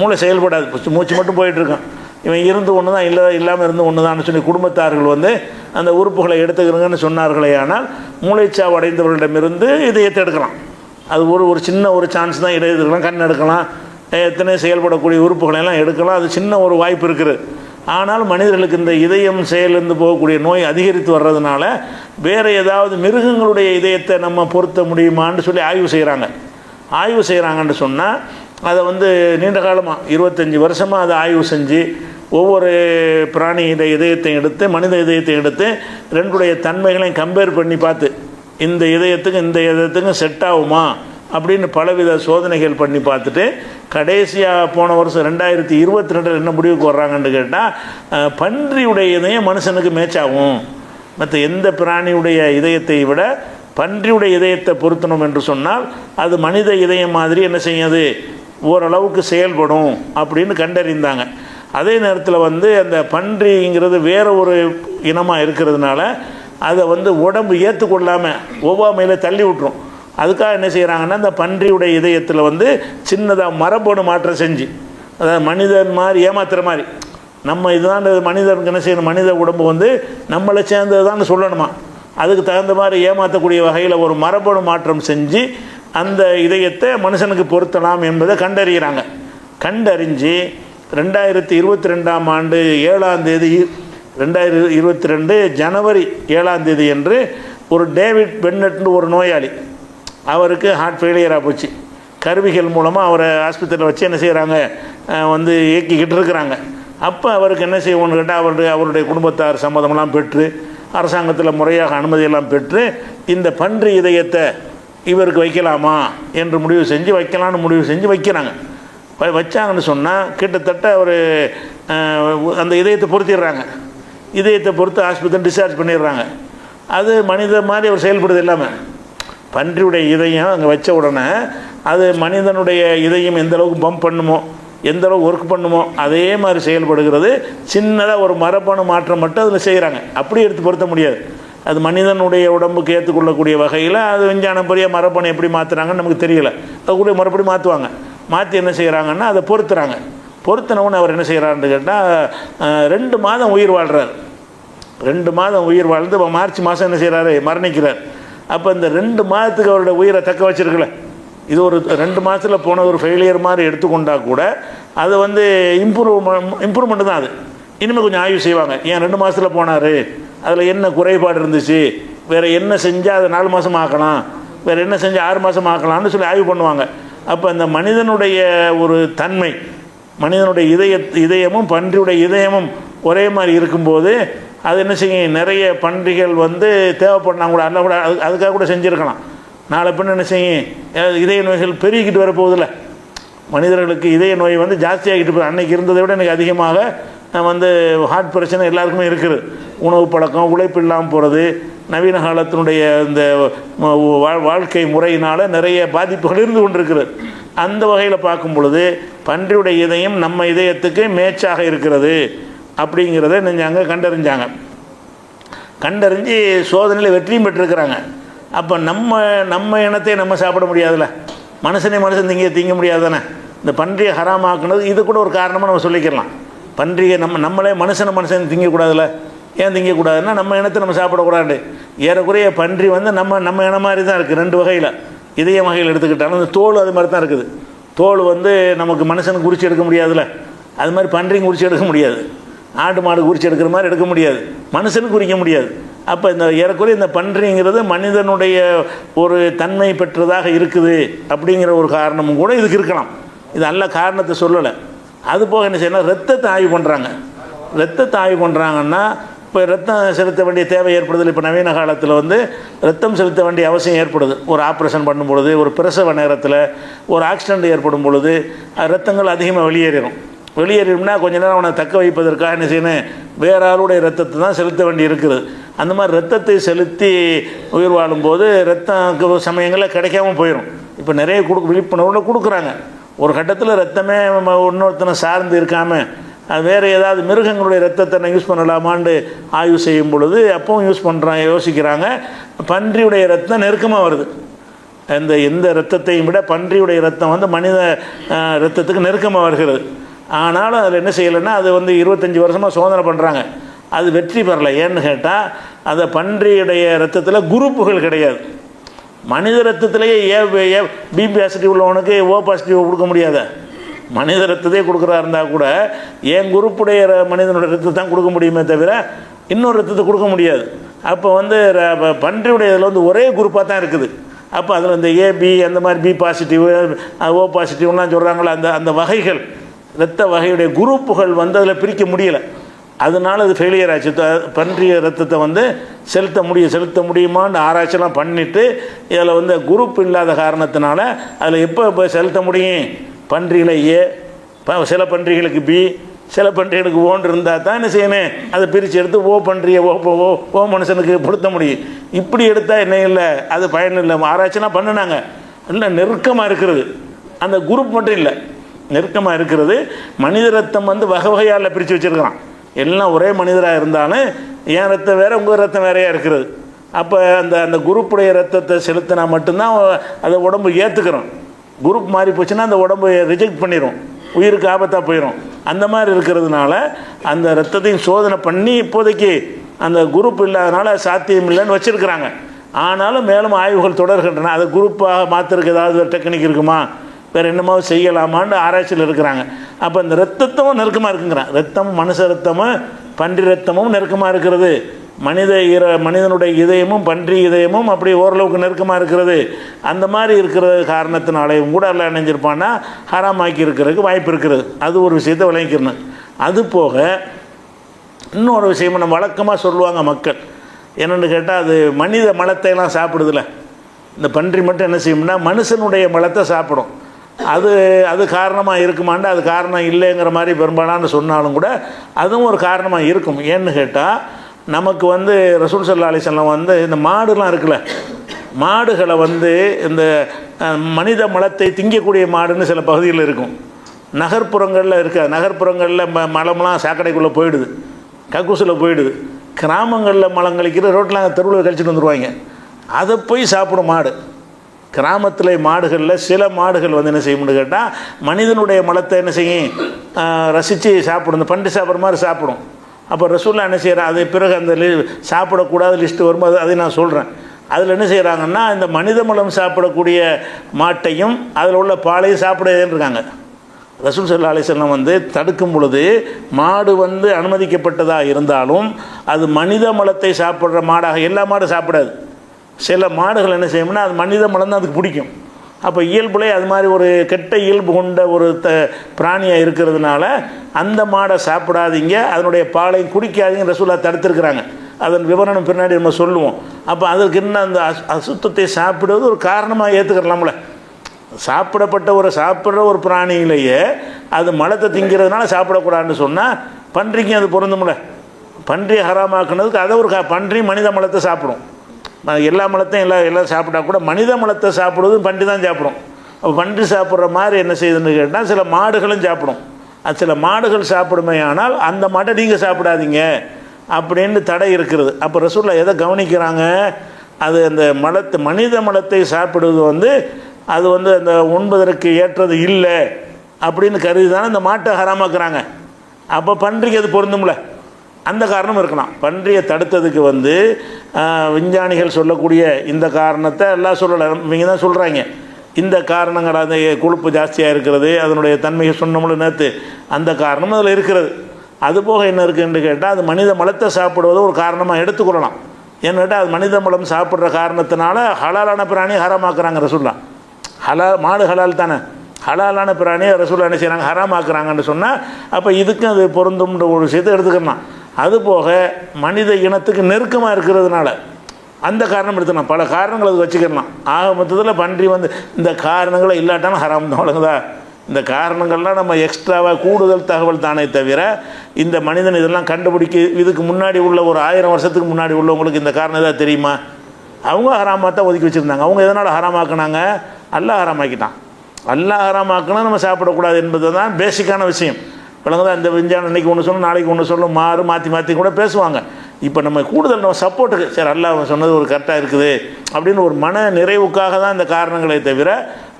மூளை செயல்படாது, மூச்சு மட்டும் போயிட்டுருக்கான். இவன் இருந்து ஒன்று தான், இல்லாமல் இருந்து ஒன்று தான் சொல்லி குடும்பத்தார்கள் வந்து அந்த உறுப்புகளை எடுத்துக்கிறங்கன்னு சொன்னார்களே. ஆனால் மூளைச்சாவு அடைந்தவர்களிடமிருந்து இதயத்தை எடுக்கலாம். அது ஒரு சின்ன ஒரு சான்ஸ் தான். எடுக்கலாம், கண் எடுக்கலாம், எத்தனை செயல்படக்கூடிய உறுப்புகளெல்லாம் எடுக்கலாம். அது சின்ன ஒரு வாய்ப்பு இருக்குது. ஆனால் மனிதர்களுக்கு இந்த இதயம் செயலிருந்து போகக்கூடிய நோய் அதிகரித்து வர்றதுனால வேறு ஏதாவது மிருகங்களுடைய இதயத்தை நம்ம பொருத்த முடியுமான்னு சொல்லி ஆய்வு செய்கிறாங்கன்னு சொன்னால் அதை வந்து நீண்ட காலமாக 25 வருஷமாக அதை ஆய்வு செஞ்சு ஒவ்வொரு பிராணியிட இதயத்தையும் எடுத்து மனித இதயத்தையும் எடுத்து ரெண்டுடைய தன்மைகளையும் கம்பேர் பண்ணி பார்த்து இந்த இதயத்துக்கும் செட் ஆகுமா அப்படின்னு பலவித சோதனைகள் பண்ணி பார்த்துட்டு கடைசியாக போன வருஷம் 2022 என்ன முடிவுக்கு வர்றாங்கன்னு கேட்டால் பன்றியுடைய இதயம் மனுஷனுக்கு மேட்ச் ஆகும். மற்ற எந்த பிராணியுடைய இதயத்தை விட பன்றியுடைய இதயத்தை பொருத்தணும் என்று சொன்னால் அது மனித இதயம் மாதிரி என்ன செய்யாது, ஓரளவுக்கு செயல்படும் அப்படின்னு கண்டறிந்தாங்க. அதே நேரத்தில் வந்து அந்த பன்றிங்கிறது வேறு ஒரு இனமாக இருக்கிறதுனால அதை வந்து உடம்பு ஏற்றுக்கொள்ளாமல் ஒவ்வாமையில் தள்ளி விட்டுரும். அதுக்காக என்ன செய்கிறாங்கன்னா இந்த பன்றியுடைய இதயத்தில் வந்து சின்னதாக மரபணு மாற்றம் செஞ்சு, அதாவது மனிதன் மாதிரி ஏமாத்துற மாதிரி, நம்ம இதுதான் மனிதனுக்கு என்ன செய்யணும், மனித உடம்பு வந்து நம்மளை சேர்ந்தது தான் சொல்லணுமா, அதுக்கு தகுந்த மாதிரி ஏமாற்றக்கூடிய வகையில் ஒரு மரபணு மாற்றம் செஞ்சு அந்த இதயத்தை மனுஷனுக்கு பொருத்தலாம் என்பதை கண்டறிகிறாங்க. கண்டறிஞ்சு 2022ஆம் ஆண்டு 7ஆம் தேதி 2022 ஜனவரி 7ஆம் தேதி என்று ஒரு டேவிட் பென்னட்னு ஒரு நோயாளி, அவருக்கு ஹார்ட் ஃபெயிலியராக போச்சு. கருவிகள் மூலமாக அவரை ஆஸ்பத்திரியில் வச்சு என்ன செய்கிறாங்க, வந்து இயக்கிக்கிட்டு இருக்கிறாங்க. அப்போ அவருக்கு என்ன செய்வோன்னு கேட்டால் அவருடைய குடும்பத்தார் சம்மதமெல்லாம் பெற்று அரசாங்கத்தில் முறையாக அனுமதியெல்லாம் பெற்று இந்த பன்றி இதயத்தை இவருக்கு வைக்கலாமா என்று வைக்கலான்னு முடிவு செஞ்சு வைக்கிறாங்க. வச்சாங்கன்னு சொன்னால் கிட்டத்தட்ட ஒரு அந்த இதயத்தை பொருத்திடுறாங்க. இதயத்தை பொறுத்து ஆஸ்பத்திரி டிஸ்சார்ஜ் பண்ணிடுறாங்க. அது மனித மாதிரி அவர் செயல்படுது இல்லாமல் பன்றியுடைய இதயம் அங்கே வச்ச உடனே அது மனிதனுடைய இதயம் எந்த அளவுக்கு பம்ப் பண்ணுமோ, எந்த அளவுக்கு ஒர்க் பண்ணுமோ அதே மாதிரி செயல்படுகிறது. சின்னதாக ஒரு மரபணு மாற்றம் மட்டும் அதில் செய்கிறாங்க. அப்படி எடுத்து பொருத்த முடியாது. அது மனிதனுடைய உடம்புக்கு ஏற்றுக்கொள்ளக்கூடிய வகையில் அது விஞ்ஞானம் பெரிய மரபணு எப்படி மாற்றுறாங்கன்னு நமக்கு தெரியல. அது கூட மறுபடி மாற்றுவாங்க. மாற்றி என்ன செய்கிறாங்கன்னா அதை பொருத்துறாங்க. பொருத்தினவுன்னு அவர் என்ன செய்கிறாருன்னு கேட்டால் 2 மாதம் உயிர் வாழ்கிறார். 2 மாதம் உயிர் வாழ்ந்து மார்ச் மாதம் என்ன செய்கிறாரு, மரணிக்கிறார். அப்போ இந்த 2 மாதத்துக்கு அவருடைய உயிரை தக்க வச்சிருக்கல. இது ஒரு 2 மாதத்தில் போன ஒரு ஃபெயிலியர் மாதிரி எடுத்துக்கொண்டால் கூட அது வந்து இம்ப்ரூவ்மெண்ட்டு தான். அது இனிமேல் கொஞ்சம் ஆய்வு செய்வாங்க. ஏன் 2 மாதத்தில் போனார், அதில் என்ன குறைபாடு இருந்துச்சு, வேறு என்ன செஞ்சால் அதை 4 மாதம் ஆக்கலாம், வேறு என்ன செஞ்சால் 6 மாதம் ஆக்கலாம்னு சொல்லி ஆய்வு பண்ணுவாங்க. அப்போ இந்த மனிதனுடைய ஒரு தன்மை, மனிதனுடைய இதயமும் பன்றியுடைய இதயமும் ஒரே மாதிரி இருக்கும்போது அது என்ன செய்யும், நிறைய பன்றிகள் வந்து தேவைப்படனா கூட அல்ல கூட அதுக்காக கூட செஞ்சுருக்கலாம். நாளை பின்ன என்ன செய்யும், இதய நோய்கள் பெருகிக்கிட்டு வரப்போகுதில்ல. மனிதர்களுக்கு இதய நோய் வந்து ஜாஸ்தியாகிட்டு போகுது. அன்றைக்கி இருந்ததை விட எனக்கு அதிகமாக வந்து ஹார்ட் பிரச்சனை எல்லாருக்குமே இருக்குது. உணவு பழக்கம், உழைப்பு இல்லாமல் போகிறது, நவீன காலத்தினுடைய இந்த வாழ்க்கை முறையினால் நிறைய பாதிப்புகள் இருந்து கொண்டிருக்கிறது. அந்த வகையில் பார்க்கும் பொழுது பன்றியுடைய இதயம் நம்ம இதயத்துக்கு மேட்சாக இருக்கிறது அப்படிங்கிறத அங்கே கண்டறிஞ்சு சோதனையில் வெற்றியும் பெற்றிருக்கிறாங்க. அப்போ நம்ம இனத்தை நம்ம சாப்பிட முடியாதுல்ல, மனுஷன் திங்க முடியாது தானே. இந்த பன்றியை ஹராமாக்குனது இது கூட ஒரு காரணமாக நம்ம சொல்லிக்கலாம். பன்றியை நம்மளே மனுஷன் திங்கக்கூடாதுல்ல. ஏன் திங்கக்கூடாதுன்னா நம்ம இனத்தை நம்ம சாப்பிடக்கூடாது. ஏறக்குறைய பன்றி வந்து நம்ம இனம் மாதிரி தான் இருக்குது. 2 வகையில், இதய வகையில் எடுத்துக்கிட்டாலும் இந்த தோல் அது மாதிரி தான் இருக்குது. தோல் வந்து நமக்கு மனுஷனுக்கு குறித்து எடுக்க முடியாதுல்ல, அது மாதிரி பன்றியும் குறித்து எடுக்க முடியாது. ஆடு மாடு குறித்து எடுக்கிற மாதிரி எடுக்க முடியாது, மனுஷனுக்கு குறிக்க முடியாது. அப்போ இந்த ஏறக்குறைய இந்த பன்றிங்கிறது மனிதனுடைய ஒரு தன்மை பெற்றதாக இருக்குது அப்படிங்கிற ஒரு காரணமும் கூட இதுக்கு இருக்கலாம். இது நல்ல காரணத்தை சொல்லலை. அது போக என்ன செய்யணும், ரத்தத்தை ஆய்வு பண்ணுறாங்க. ரத்தத்தை ஆய்வு பண்ணுறாங்கன்னா இப்போ ரத்தம் செலுத்த வேண்டிய தேவை ஏற்படுது. இப்போ நவீன காலத்தில் வந்து ரத்தம் செலுத்த வேண்டிய அவசியம் ஏற்படுது. ஒரு ஆப்ரேஷன் பண்ணும் பொழுது, ஒரு பிரசவ நேரத்தில், ஒரு ஆக்சிடெண்ட் ஏற்படும் பொழுது ரத்தங்கள் அதிகமாக வெளியேறிடும்னா கொஞ்ச நேரம் அவனை தக்க வைப்பதற்காக என்ன செய்யணும், வேற ஆளுடைய ரத்தத்தை தான் செலுத்த வேண்டி இருக்குது. அந்த மாதிரி ரத்தத்தை செலுத்தி உயிர் வாழும்போது ரத்தம் சமயங்களில் கிடைக்காமல் போயிடும். இப்போ நிறைய விழிப்புணர்வில் கொடுக்குறாங்க. ஒரு கட்டத்தில் ரத்தமே இன்னொருத்தனை சார்ந்து இருக்காமல் வேறு ஏதாவது மிருகங்களுடைய ரத்தத்தை யூஸ் பண்ணலாமான்னு ஆய்வு செய்யும் பொழுது அப்பவும் யூஸ் பண்ணுறாங்க, யோசிக்கிறாங்க. பன்றியுடைய ரத்தம் நெருக்கமாக வருது. எந்த ரத்தத்தையும் விட பன்றியுடைய ரத்தம் வந்து மனித ரத்தத்துக்கு நெருக்கமாக வருகிறது. ஆனாலும் அதில் என்ன செய்யலைன்னா அது வந்து 25 வருஷமாக சோதனை பண்ணுறாங்க, அது வெற்றி பெறலை. ஏன்னு கேட்டால் அந்த பன்றியுடைய ரத்தத்தில் குரூப்புகள் கிடையாது. மனித ரத்தத்திலேயே பி பாசிட்டிவ் உள்ளவனுக்கு ஓ பாசிட்டிவ் கொடுக்க முடியாத, மனித ரத்தத்தையே கொடுக்குறா இருந்தால் கூட ஏன் குரூப்புடைய மனிதனுடைய ரத்தத்தை தான் கொடுக்க முடியுமே தவிர இன்னொரு ரத்தத்தை கொடுக்க முடியாது. அப்போ வந்து பன்றியுடைய இதில் வந்து ஒரே குரூப்பாக தான் இருக்குது. அப்போ அதில் இந்த ஏபி அந்த மாதிரி பி பாசிட்டிவ் ஓ பாசிட்டிவ்லாம் சொல்கிறாங்களே, அந்த வகைகள் இரத்த வகையுடைய குரூப்புகள் வந்து அதில் பிரிக்க முடியலை. அதனால அது ஃபெயிலியர் ஆச்சு. பன்றிய ரத்தத்தை வந்து செலுத்த முடியுமான்னு ஆராய்ச்சியெல்லாம் பண்ணிவிட்டு இதில் வந்து குரூப் இல்லாத காரணத்தினால அதில் எப்போ செலுத்த முடியும்? பன்றியில் ஏ, சில பன்றிகளுக்கு பி, சில பன்றிகளுக்கு ஓன்று இருந்தால் தான் என்ன செய்யணும், அதை பிரித்து எடுத்து ஓ பன்றியை ஓ மனுஷனுக்கு பொருத்த முடியும். இப்படி எடுத்தால் என்ன இல்லை, அது பயன் இல்லை. ஆராய்ச்சிலாம் பண்ணினாங்க, இல்லை நெருக்கமாக இருக்கிறது, அந்த குரூப் மட்டும் இல்லை நெருக்கமாக இருக்கிறது. மனித ரத்தம் வந்து வகை வகையால் பிரித்து வச்சுருக்கிறான். எல்லாம் ஒரே மனிதராக இருந்தாலும் என் ரத்தம் வேறு உங்கள் ரத்தம் வேறையாக இருக்கிறது. அப்போ அந்த குரூப்புடைய ரத்தத்தை செலுத்தினா மட்டும்தான் அதை உடம்பு ஏற்றுக்கிறோம். குரூப் மாறி போச்சுன்னா அந்த உடம்பு ரிஜெக்ட் பண்ணிடும், உயிருக்கு ஆபத்தாக போயிடும். அந்த மாதிரி இருக்கிறதுனால அந்த ரத்தத்தையும் சோதனை பண்ணி இப்போதைக்கு அந்த குரூப் இல்லாதனால சாத்தியம் இல்லைன்னு வச்சுருக்கிறாங்க. ஆனாலும் மேலும் ஆய்வுகள் தொடர்கின்றன. அதை குரூப்பாக மாற்றுறதுக்கு ஏதாவது டெக்னிக் இருக்குமா, வேறு என்னமாவது செய்யலாமான்னு ஆராய்ச்சியில் இருக்கிறாங்க. அப்போ இந்த ரத்தமும் நெருக்கமாக இருக்குங்கிறான். ரத்தம் மனுஷ ரத்தமும் பன்றி ரத்தமும் நெருக்கமாக இருக்கிறது. மனிதனுடைய இதயமும் பன்றி இதயமும் அப்படி ஓரளவுக்கு நெருக்கமாக இருக்கிறது. அந்த மாதிரி இருக்கிற காரணத்தினாலேயும் கூட எல்லாம் நினைஞ்சிருப்பான்னா ஹராமாக்கி இருக்கிறதுக்கு வாய்ப்பு இருக்கிறது. அது ஒரு விஷயத்தை விளங்கிக்கணும். அது போக இன்னொரு விஷயம் நம்ம வழக்கமாக சொல்லுவாங்க மக்கள், என்னென்னு கேட்டால் அது மனித மலத்தையெல்லாம் சாப்பிடுதில்ல. இந்த பன்றி மட்டும் என்ன செய்யும்னா மனுஷனுடைய மலத்தை சாப்பிடும். அது காரணமாக இருக்குமாண்டா அது காரணம் இல்லைங்கிற மாதிரி பெரும்பாலான சொன்னாலும் கூட அதுவும் ஒரு காரணமாக இருக்கும். ஏன்னு கேட்டால் நமக்கு வந்து ரசூல் ஸல்லல்லாஹு அலைஹி வஸல்லம் வந்து இந்த மாடுலாம் இருக்குல்ல, மாடுகளை வந்து இந்த மனித மலத்தை திங்கக்கூடிய மாடுன்னு சில பகுதியில் இருக்கும். நகர்ப்புறங்களில் நகர்ப்புறங்களில் மலம்லாம் சாக்கடைக்குள்ளே போயிடுது, கக்கூசில் போயிடுது. கிராமங்களில் மலம் கழிக்கிற ரோட்டில் தெருவில் கழிச்சிட்டு வந்துடுவாங்க. அதை போய் சாப்பிடும் மாடு. கிராமத்தில் மாடுகளில் சில மாடுகள் வந்து என்ன செய்யும்னு கேட்டால் மனிதனுடைய மலத்தை என்ன செய்யும், ரசித்து சாப்பிடும். இந்த பன்றி சாப்பிட்ற மாதிரி சாப்பிடும். அப்போ ரசூலுல்லாஹ் என்ன செய்கிறான், அது பிறகு அந்த சாப்பிடக்கூடாத லிஸ்ட்டு வரும்போது அதை நான் சொல்கிறேன். அதில் என்ன செய்கிறாங்கன்னா இந்த மனித மலம் சாப்பிடக்கூடிய மாட்டையும் அதில் உள்ள பாலையும் சாப்பிடன்னு இருக்காங்க. ரசூல் ஸல்லல்லாஹு அலைஹி வஸல்லம் வந்து தடுக்கும் பொழுது மாடு வந்து அனுமதிக்கப்பட்டதாக இருந்தாலும் அது மனித மலத்தை சாப்பிட்ற மாடாக எல்லா மாடும் சாப்பிடாது. சில மாடுகள் என்ன செய்யும்னா அது மனித மலம் தான் அதுக்கு பிடிக்கும். அப்போ இயல்புலே அது மாதிரி ஒரு கெட்ட இயல்பு கொண்ட ஒரு பிராணியாக இருக்கிறதுனால அந்த மாடை சாப்பிடாதீங்க, அதனுடைய பாலை குடிக்காதீங்க ரசூலுல்லாஹ் தடுத்திருக்கிறாங்க. அதன் விவரணம் பின்னாடி நம்ம சொல்லுவோம். அப்போ அதற்கு இன்னும் அந்த அசுத்தத்தை சாப்பிடுவது ஒரு காரணமாக ஏற்றுக்கிறலாம்ல. சாப்பிட்ற ஒரு பிராணியிலேயே அது மலத்தை திங்கிறதுனால சாப்பிடக்கூடாதுன்னு சொன்னால் பன்றிக்கு அது பொருந்தும்ல. பன்றியை ஹராமாக்குனதுக்கு அதை ஒரு பன்றி மனித மலத்தை சாப்பிடும். எல்லா மலத்தையும் எல்லாம் சாப்பிட்டா கூட மனித மலத்தை சாப்பிடுவது பன்றி தான் சாப்பிடும். அப்போ பன்றி சாப்பிட்ற மாதிரி என்ன செய்யுதுன்னு கேட்டால் சில மாடுகளும் சாப்பிடும். அது சில மாடுகள் சாப்பிடுமே, ஆனால் அந்த மாட்டை நீங்கள் சாப்பிடாதீங்க அப்படின்னு தடை இருக்கிறது. அப்போ ரசூலுல்லாஹ் எதை கவனிக்கிறாங்க, அது அந்த மனித மலத்தை சாப்பிடுவது வந்து அது வந்து அந்த உண்பதற்கு ஏற்றது இல்லை அப்படின்னு கருதி தானே இந்த மாட்டை ஹராமாக்குறாங்க. அப்போ பன்றிக்கு அது பொருந்தும்ல, அந்த காரணம் இருக்கலாம். பன்றியை தடுத்ததுக்கு வந்து விஞ்ஞானிகள் சொல்லக்கூடிய இந்த காரணத்தை எல்லாம் சொல்லலை, இவங்க தான் சொல்கிறாங்க. இந்த காரணங்கள் அந்த கொழுப்பு ஜாஸ்தியாக இருக்கிறது, அதனுடைய தன்மையை சொன்னோம்ல நேற்று, அந்த காரணம் அதில் இருக்கிறது. அதுபோக என்ன இருக்குன்னு கேட்டால் அது மனித மலத்தை சாப்பிடுவதை ஒரு காரணமாக எடுத்துக்கொள்ளலாம். ஏன்னு கேட்டால் அது மனித மலம் சாப்பிட்ற காரணத்தினால ஹலாலான பிராணியை ஹராமாக்குறாங்க ரசூலுல்லாஹ். மாடு ஹலால் தானே, ஹலாலான பிராணியை ரசூலுல்லாஹ் என்ன செய்கிறாங்க, ஹராமாக்குறாங்கன்னு சொன்னால் அப்போ இதுக்கும் அது பொருந்தும்ன்ற ஒரு விஷயத்தை எடுத்துக்கலாம். அதுபோக மனித இனத்துக்கு நெருக்கமாக இருக்கிறதுனால அந்த காரணம் எடுத்துக்கலாம். பல காரணங்கள் அது வச்சுக்கலாம். ஆக மொத்தத்தில் பன்றி வந்து இந்த காரணங்களை இல்லாட்டாலும் ஹராம் தான். வழங்குதா, இந்த காரணங்கள்லாம் நம்ம எக்ஸ்ட்ராவாக கூடுதல் தகவல் தானே தவிர இந்த மனிதன் இதெல்லாம் கண்டுபிடிக்க இதுக்கு முன்னாடி உள்ள ஒரு 1000 வருஷத்துக்கு முன்னாடி உள்ளவங்களுக்கு இந்த காரணம் ஏதாவது தெரியுமா? அவங்க ஹராமாக தான் ஒதுக்கி வச்சுருந்தாங்க. அவங்க எதனால் ஹராமாக்குனாங்க, அல்லாஹ் ஹராமாக்கிட்டான். அல்லாஹ் ஹராமாக்குனா நம்ம சாப்பிடக்கூடாது என்பது தான் பேசிக்கான விஷயம். தான் இந்த விஞ்ஞானம் இன்றைக்கி ஒன்று சொல்லும், நாளைக்கு ஒன்று சொல்லும், மாற்றி மாற்றி கூட பேசுவாங்க. இப்போ நம்ம கூடுதல் நம்ம சப்போர்ட்டுக்கு சரி அல்லாஹ் சொன்னது ஒரு கரெக்டாக இருக்குது அப்படின்னு ஒரு மன நிறைவுக்காக தான் இந்த காரணங்களே தவிர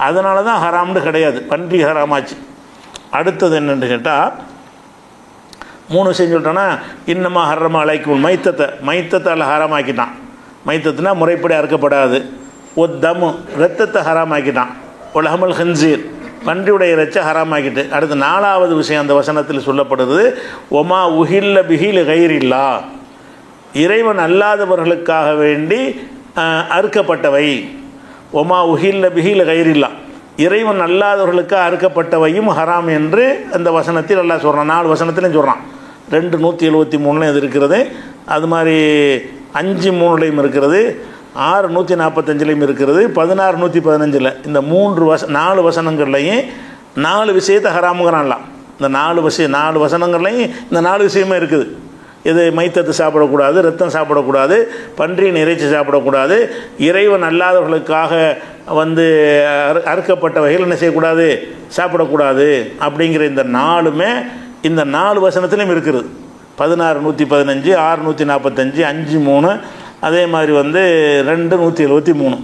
அதனால தான் ஹராம்னு கிடையாது. பன்றி ஹராமாச்சு. அடுத்தது என்னென்னு கேட்டால் 3 விஷயம் சொல்லிட்டோன்னா, இன்னமா ஹர்ரமா அலைக்கும் மைத்தத்தை அல்ல ஹராமாக்கிட்டான். மைத்தத்துனா முறைப்படி அறுக்கப்படாது. தமு ரத்தத்தை ஹராமாக்கிட்டான். உலகமல் ஹன்சீர் பன்றியுடைய இறைச்சை ஹராமாக்கிட்டு. அடுத்து 4வது விஷயம் அந்த வசனத்தில் சொல்லப்படுது, ஒமா உஹில்ல பிஹில் கைரில்லா இறைவன் அல்லாதவர்களுக்காக வேண்டி அறுக்கப்பட்டவை. ஒமா உஹில்ல பிஹில் கைரில்லா இறைவன் அல்லாதவர்களுக்காக அறுக்கப்பட்டவையும் ஹராம் என்று அந்த வசனத்தில் அல்லாஹ் சொல்கிறான். 4 வசனத்திலையும் சொல்கிறான். 2:173 இது இருக்கிறது. அது மாதிரி 5:3 இருக்கிறது, 6:145 இருக்கிறது, 16:115. இந்த 4 வசனங்கள்லையும் 4 விஷயத்தை ஹராமுங்கிறான்லாம். இந்த 4 வசனங்கள்லையும் இந்த 4 விஷயமே இருக்குது. இது மைத்தத்தை சாப்பிடக்கூடாது, ரத்தம் சாப்பிடக்கூடாது, பன்றியின் இறைச்சி சாப்பிடக்கூடாது, இறைவன் அல்லாதவர்களுக்காக அறுக்கப்பட்ட வகையில் என்ன செய்யக்கூடாது, சாப்பிடக்கூடாது அப்படிங்கிற இந்த 4மே இந்த 4 வசனத்திலையும் இருக்குது. 16:115, 6:145, 5:3, அதே மாதிரி 2:173.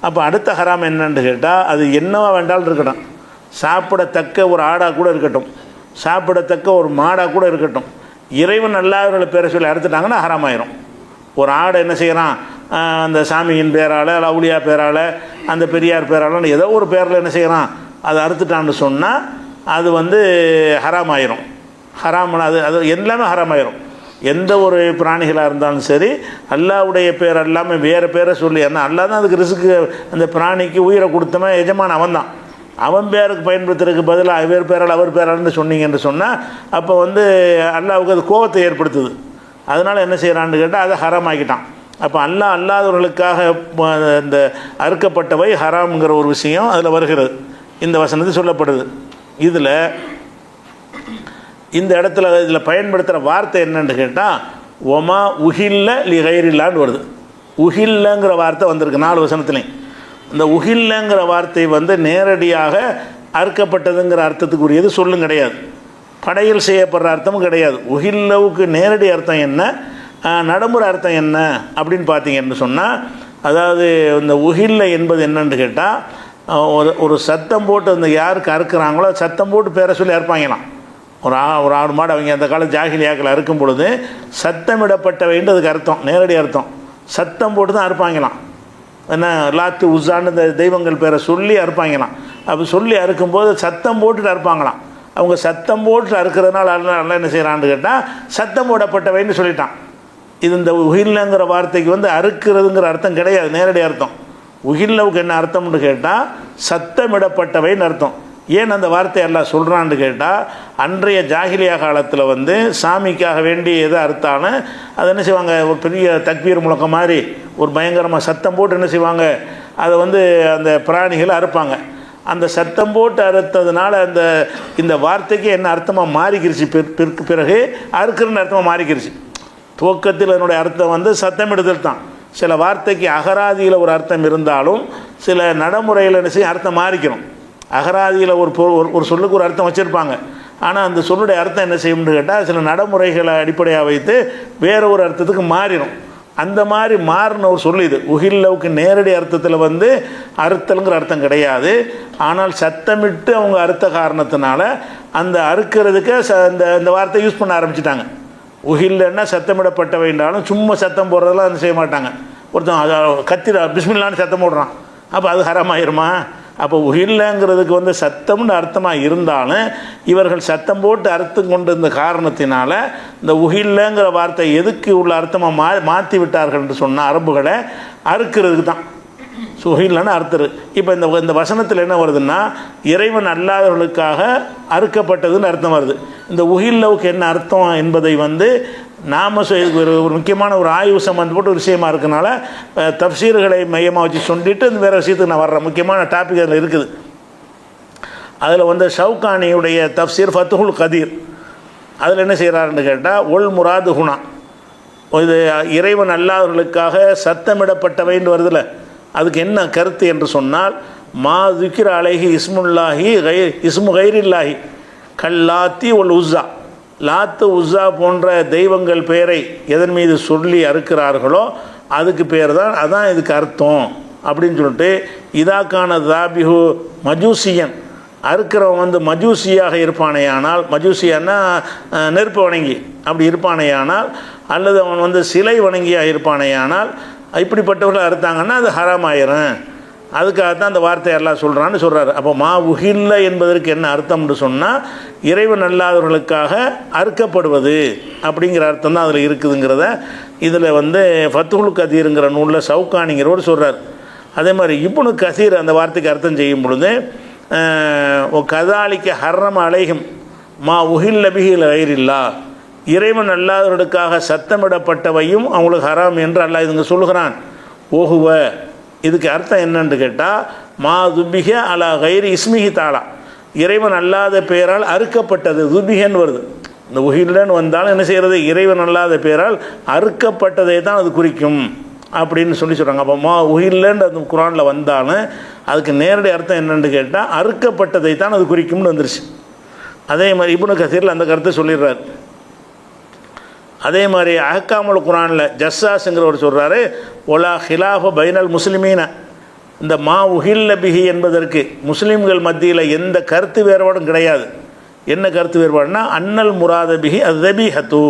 அப்போ அடுத்த ஹராம் என்னன்னு கேட்டால் அது என்னவா வேண்டாலும் இருக்கட்டும். சாப்பிடத்தக்க ஒரு ஆடாக கூட இருக்கட்டும், சாப்பிடத்தக்க ஒரு மாடாக கூட இருக்கட்டும், இறைவன் அல்லாதவர்களை பேரை சொல்லி அறுத்துட்டாங்கன்னா ஹராமாயிரும். ஒரு ஆடை என்ன செய்கிறான், அந்த சாமியின் பேரால், அவுலியா பேரால், அந்த பெரியார் பேரால், ஏதோ ஒரு பேரில் என்ன செய்கிறான், அதை அறுத்துட்டான்னு சொன்னால் அது ஹராமாயிரும். ஹராமன அது எல்லாமே ஹராமாயிரும். எந்த ஒரு பிராணிகளாக இருந்தாலும் சரி, அல்லாவுடைய பேர் எல்லாமே வேறு பேரை சொல்லி, ஏன்னா அல்லா தான் அதுக்கு ரிஸ்க்கு, அந்த பிராணிக்கு உயிரை கொடுத்தவன் எஜமான் அவன் தான். அவன் பேருக்கு பயன்படுத்துறதுக்கு பதிலாக வேறு பேரால் அவர் பேரால்னு சொன்னீங்கன்னு சொன்னால் அப்போ அல்லாவுக்கு அது கோபத்தை ஏற்படுத்துது. அதனால் என்ன செய்கிறான்னு கேட்டால் அதை ஹராமாக்கிட்டான். அப்போ அல்லாதவர்களுக்காக இந்த அறுக்கப்பட்டவை ஹராம்ங்கிற ஒரு விஷயம் அதில் வருகிறது. இந்த வசனத்தில் சொல்லப்படுது. இந்த இடத்துல இதில் பயன்படுத்துகிற வார்த்தை என்னன்னு கேட்டால் ஒமா உஹில்ல லிகைரில்லான்னு வருது. உஹில்லங்கிற வார்த்தை வந்திருக்கு 4 வசனத்துலேயும். இந்த உஹில்லங்கிற வார்த்தை நேரடியாக அறுக்கப்பட்டதுங்கிற அர்த்தத்துக்குரியது சொல்லும் கிடையாது, படையில் செய்யப்படுற அர்த்தமும் கிடையாது. உஹில்லவுக்கு நேரடி அர்த்தம் என்ன, நடைமுறை அர்த்தம் என்ன அப்படின்னு பார்த்தீங்கன்னு சொன்னால், அதாவது இந்த உஹில்ல என்பது என்னன்னு கேட்டால் ஒரு சத்தம் போட்டு யாருக்கு அறுக்கிறாங்களோ சத்தம் போட்டு பேரை சொல்லி அறுப்பாங்களாம். ஒரு ஆடு மாடு அவங்க அந்த கால ஜாகிலியாக்கள் அறுக்கும் பொழுது சத்தமிடப்பட்டவைன்றதுக்கு அர்த்தம், நேரடி அர்த்தம். சத்தம் போட்டு தான் அறுப்பாங்களாம். என்ன லாத்து உஸான்னு இந்த தெய்வங்கள் பேரை சொல்லி அறுப்பாங்களாம். அப்போ சொல்லி அறுக்கும்போது சத்தம் போட்டுட்டு அறுப்பாங்களாம். அவங்க சத்தம் போட்டு அறுக்கிறதுனால நல்லா என்ன செய்கிறான்னு கேட்டால் சத்தம் போடப்பட்டவைன்னு சொல்லிட்டான். இது இந்த உஹில்லங்கிற வார்த்தைக்கு அறுக்கிறதுங்கிற அர்த்தம் கிடையாது, நேரடி அர்த்தம். உஹில்லவுக்கு என்ன அர்த்தம்னு கேட்டால் சத்தமிடப்பட்டவைன்னு அர்த்தம். ஏன் அந்த வார்த்தை எல்லாம் சொல்கிறான்னு கேட்டால், அன்றைய ஜாகிலியா காலத்தில் சாமிக்காக வேண்டி எதை அறுத்தானு அதை என்ன செய்வாங்க, ஒரு பெரிய தக்பீர் முழக்கம் மாதிரி ஒரு பயங்கரமாக சத்தம் போட்டு என்ன செய்வாங்க, அதை அந்த பிராணிகளை அறுப்பாங்க. அந்த சத்தம் போட்டு அறுத்ததுனால இந்த வார்த்தைக்கு என்ன அர்த்தமாக மாறிக்கிருச்சு, பிறகு அறுக்கிறன்னு அர்த்தமாக மாறிக்கிருச்சு. துவக்கத்தில் அதனுடைய அர்த்தம் சத்தமிடுதல் தான். சில வார்த்தைக்கு அகராதியில் ஒரு அர்த்தம் இருந்தாலும் சில நடைமுறையில் என்ன செய்ய அர்த்தம் மாறிக்கிறோம். அகராதியில் ஒரு சொல்லுக்கு ஒரு அர்த்தம் வச்சுருப்பாங்க, ஆனால் அந்த சொல்லுடைய அர்த்தம் என்ன செய்யும்னு கேட்டால் சில நடைமுறைகளை அடிப்படையாக வைத்து வேறு ஒரு அர்த்தத்துக்கு மாறிடும். அந்த மாதிரி மாறின ஒரு சொல்லு இது. உஹில்லவுக்கு நேரடி அர்த்தத்தில் அறுத்தலுங்கிற அர்த்தம் கிடையாது. ஆனால் சத்தமிட்டு அவங்க அறுத்த காரணத்தினால அந்த அறுக்கிறதுக்கு இந்த வார்த்தை யூஸ் பண்ண ஆரம்பிச்சிட்டாங்க. உஹில்லன்னா சத்தமிடப்பட்ட வேண்டாலும் சும்மா சத்தம் போடுறதெல்லாம் அது செய்ய மாட்டாங்க. ஒருத்தன் கத்திர பிஸ்மில்லான்னு சத்தம் போடுறான், அப்போ அது ஹராமாயிருமா? அப்போ உஹில்லங்கிறதுக்கு சத்தம்னு அர்த்தமாக இருந்தாலும் இவர்கள் சத்தம் போட்டு அர்த்தம் கொண்டு இருந்த காரணத்தினால இந்த உஹில்லங்கிற வார்த்தை எதுக்கு உள்ள அர்த்தமாக மாற்றி விட்டார்கள் என்று சொன்ன அரபுகளை அறுக்கிறதுக்கு தான் உஹில்லன்னு அர்த்தரு. இப்போ இந்த வசனத்தில் என்ன வருதுன்னா, இறைவன் அல்லாதவர்களுக்காக அறுக்கப்பட்டதுன்னு அர்த்தம் வருது. இந்த உஹில்லவுக்கு என்ன அர்த்தம் என்பதை நாம் ஒரு முக்கியமான ஒரு ஆய்வு சம்மந்தப்பட்ட ஒரு விஷயமா இருக்கனால தப்சீர்களை மையமாக வச்சு சொல்லிட்டு இந்த வேறு விஷயத்துக்கு நான் வர்றேன். முக்கியமான டாபிக் அதில் இருக்குது. அதில் ஷவுகானியுடைய தப்சீர் ஃபத்துஹுல் கதீர், அதில் என்ன செய்கிறாருன்னு கேட்டால், ஒல் முராது ஹுனா, இது இறைவன் அல்லாதவர்களுக்காக சத்தமிடப்பட்டவைன்னு வருதில்ல, அதுக்கு என்ன கருத்து என்று சொன்னால், மா துக்கிர அலைஹி இஸ்முல்லாஹி இஸ்மு கைரில்லாஹி, கல்லாத்தி ஒல் உஸ்ஸா, லாத்து உஸ்ஸா போன்ற தெய்வங்கள் பெயரை எதன் மீது சொல்லி அறுக்கிறார்களோ அதுக்கு பேர் தான், அதான் இதுக்கு அர்த்தம் அப்படின்னு சொல்லிட்டு, இதாக்கான தாபிஹு மஜூசியன், அறுக்கிறவன் வந்து மஜூசியாக இருப்பானேயானால், மஜூசியானா நெருப்பு வணங்கி அப்படி இருப்பானேயானால், அல்லது அவன் வந்து சிலை வணங்கியாக இருப்பானேயானால், இப்படிப்பட்டவர்கள் அறுத்தாங்கன்னா அது ஹராம் ஆயிரும். அதுக்காகத்தான் அந்த வார்த்தை எல்லாம் சொல்கிறான்னு சொல்கிறாரு. அப்போ மா உஹில்ல என்பதற்கு என்ன அர்த்தம்னு சொன்னால், இறைவன் அல்லாதவர்களுக்காக அறுக்கப்படுவது அப்படிங்கிற அர்த்தம் தான் அதில் இருக்குதுங்கிறத இதில் வந்து ஃபத்துல் கதீருங்கிற நூலில் சவுகானிங்கிறவர் சொல்கிறார். அதே மாதிரி இப்னு கசீர் அந்த வார்த்தைக்கு அர்த்தம் செய்யும் பொழுது, கதாலிக்க ஹர்ரம் அலைஹிம் மா உஹில்ல பிஹில் கைரில்லா, இறைவன் அல்லாதவர்களுக்காக சத்தமிடப்பட்டவையும் அவங்களுக்கு ஹராம் என்று அல்லாஹ் இதுங்க சொல்கிறான். ஓஹுவ, இதுக்கு அர்த்தம் என்னன்னு கேட்டால், மா துபிஹ அலா கைரி இஸ்மிஹி தாலா, இறைவன் அல்லாத பெயரால் அறுக்கப்பட்டது. துபிஹன்னு வருது, இந்த உஹில்லன்னு வந்தாலும் என்ன செய்கிறது, இறைவன் அல்லாத பெயரால் அறுக்கப்பட்டதை தான் அது குறிக்கும் அப்படின்னு சொல்கிறாங்க. அப்போ மா உஹில்லன்னு அந்த குரானில் வந்தாலும் அதுக்கு நேரடி அர்த்தம் என்னென்னு கேட்டால் அறுக்கப்பட்டதை தான் அது குறிக்கும்னு வந்துருச்சு. அதே மாதிரி இப்னு கசீரில் அந்த கருத்தை சொல்லிடுறார். அதே மாதிரி அஹ்காமுல் குரானில் ஜஸ்ஸாஸுங்கிறவர் சொல்கிறாரு, ஒலா ஹிலாஃப பைனல் முஸ்லிமீன, இந்த மா உஹில்ல பிஹி என்பதற்கு முஸ்லீம்கள் மத்தியில் எந்த கருத்து வேறுபாடும் கிடையாது. என்ன கருத்து வேறுபாடுனா, அன்னல் முராத பிஹி அஸ்தபிஹத்து,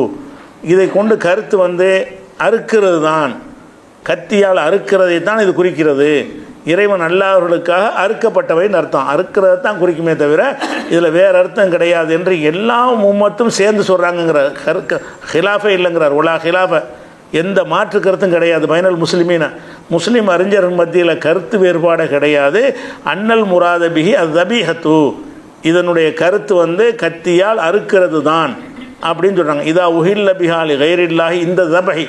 இதை கொண்டு கருத்து வந்து அறுக்கிறது தான், கத்தியால் அறுக்கிறதை தான் இது குறிக்கிறது. இறைவன் அல்லாதவர்களுக்காக அறுக்கப்பட்டவைன்னு அர்த்தம், அறுக்கிறது தான் குறிக்குமே தவிர இதில் வேறு அர்த்தம் கிடையாது என்று எல்லா உம்மத்தும் சேர்ந்து சொல்கிறாங்கங்கிறார். ஹிலாஃபே இல்லைங்கிறார். உலா ஹிலாஃபை, எந்த மாற்று கருத்தும் கிடையாது. பைனல் முஸ்லிமீன, முஸ்லீம் அறிஞர்கள் மத்தியில் கருத்து வேறுபாடு கிடையாது. அன்னல் முராத பிஹி அஸ்தபிஹத்து, இதனுடைய கருத்து வந்து கத்தியால் அறுக்கிறது தான் அப்படின்னு சொல்கிறாங்க. இதா உஹில்ல பிஹாலி கைரில்லாஹி, இந்த தபஹி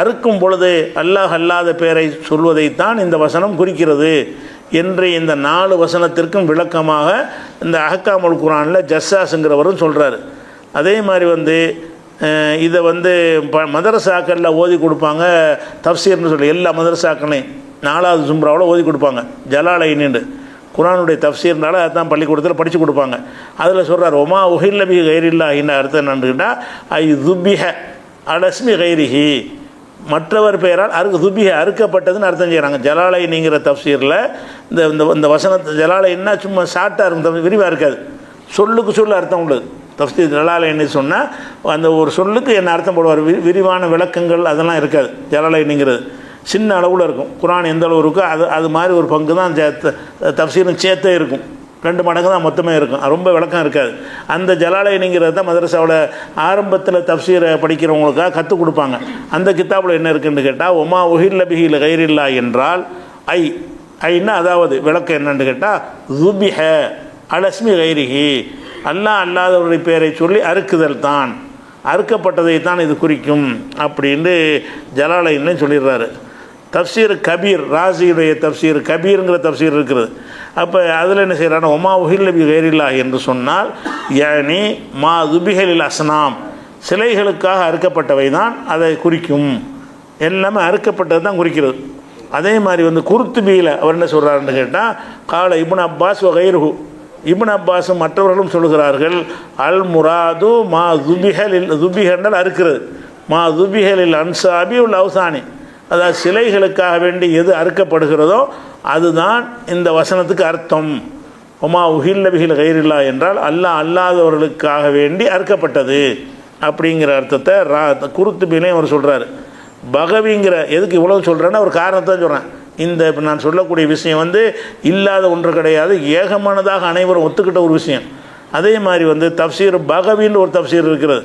அறுக்கும் பொழுது அல்லாஹ் அல்லாத பெயரை சொல்வதைத்தான் இந்த வசனம் குறிக்கிறது என்று இந்த 4 வசனத்திற்கும் விளக்கமாக இந்த அஹ்காமுல் குரானில் ஜஸ்ஸாஸுங்கிறவரும் சொல்கிறாரு. அதே மாதிரி வந்து இதை வந்து மதரசாக்களில் ஓதி கொடுப்பாங்க, தஃப்சீர்னு சொல்லி எல்லா மதரசாக்களையும் 4வது ஜும்ராவில் ஓதி கொடுப்பாங்க. ஜலாலைன்னு குரானுடைய தஃப்சீர்னால அதுதான் பள்ளிக்கூடத்தில் படித்து கொடுப்பாங்க. அதில் சொல்கிறார், ஒமா உஹில்ல பிஹி கைரில்லாஹின்னு அர்த்தம் என்னன்னுக்கிட்டா, ஐ துபிஹ அலஸ்மி கைரிஹி, மற்றவர் பெயரால் துபிஹ அறுக்கப்பட்டதுன்னு அர்த்தம் செய்கிறாங்க. ஜலாலைனிங்கிற தஃப்சீரில் இந்த இந்த வசனத்தை ஜலாலைன்னா சும்மா ஷார்ட்டாக இருக்கும், விரிவாக இருக்காது, சொல்லுக்கு சொல்ல அர்த்தம் உள்ளது. தஃப்சீர் ஜலாலைன்னு சொன்னால் அந்த ஒரு சொல்லுக்கு என்ன அர்த்தம் போடுவார், விரிவான விளக்கங்கள் அதெல்லாம் இருக்காது. ஜலாலைனிங்கிறது சின்ன அளவில் இருக்கும். குரான் எந்த அளவு இருக்கோ அது மாதிரி ஒரு பங்கு தான் தஃப்சீரும் சேர்த்தே இருக்கும். 2 மடங்கு தான் மொத்தமே இருக்கும், ரொம்ப விளக்கம் இருக்காது. அந்த ஜலாலைனிங்கிறது தான் மதரசாவோட ஆரம்பத்தில் தஃப்சீரை படிக்கிறவங்களுக்காக கற்றுக் கொடுப்பாங்க. அந்த கித்தாபில் என்ன இருக்குன்னு கேட்டால், ஒமா உஹில்ல பிஹில் கைரில்லா என்றால் ஐன்னா அதாவது விளக்கம் என்னன்னு கேட்டால், துபிஹ அலஸ்மி கைரிஹி, அல்லாஹ் அல்லாதவருடைய பேரை சொல்லி அறுக்குதல் தான், அறுக்கப்பட்டதை தான் இது குறிக்கும் அப்படின்னு ஜலாலைன்னு சொல்லிடுறாரு. தஃப்சீர் கபீர், ராசியுடைய தஃப்சீர் கபீருங்கிற தஃப்சீர் இருக்கிறது. அப்போ அதில் என்ன செய்கிறாங்க, ஒமா உஹில்ல பி கைரில்லா என்று சொன்னால் யானி மா துபிஹலில் அஸ்னாம், சிலைகளுக்காக அறுக்கப்பட்டவை தான் அதை குறிக்கும், எல்லாமே அறுக்கப்பட்டது தான் குறிக்கிறது. அதே மாதிரி வந்து குர்துபியில் அவர் என்ன சொல்கிறாருன்னு கேட்டால், கால இப்னு அப்பாஸ் வகைருஹு, இப்னு அப்பாஸும் மற்றவர்களும் சொல்கிறார்கள், அல் முராது மா துபிஹல் அறுக்கிறது, மா துபிஹலில் அன்சாபி உல் அவுசானி, அதாவது சிலைகளுக்காக வேண்டி எது அறுக்கப்படுகிறதோ அதுதான் இந்த வசனத்துக்கு அர்த்தம். ஒமா உஹில்ல பிஹில் கைரில்லா என்றால் அல்லாஹ் அல்லாதவர்களுக்காக வேண்டி அறுக்கப்பட்டது அப்படிங்கிற அர்த்தத்தை குர்துபிலையும் அவர் சொல்கிறார். பகவிங்கிற எதுக்கு இவ்வளவு சொல்கிறேன்னா ஒரு காரணத்தை சொல்கிறேன். இந்த இப்போ நான் சொல்லக்கூடிய விஷயம் வந்து இல்லாத ஒன்று கிடையாது, ஏகமானதாக அனைவரும் ஒத்துக்கிட்ட ஒரு விஷயம். அதே மாதிரி வந்து தஃப்சீர் பகவின்னு ஒரு தஃப்சீர் இருக்கிறது.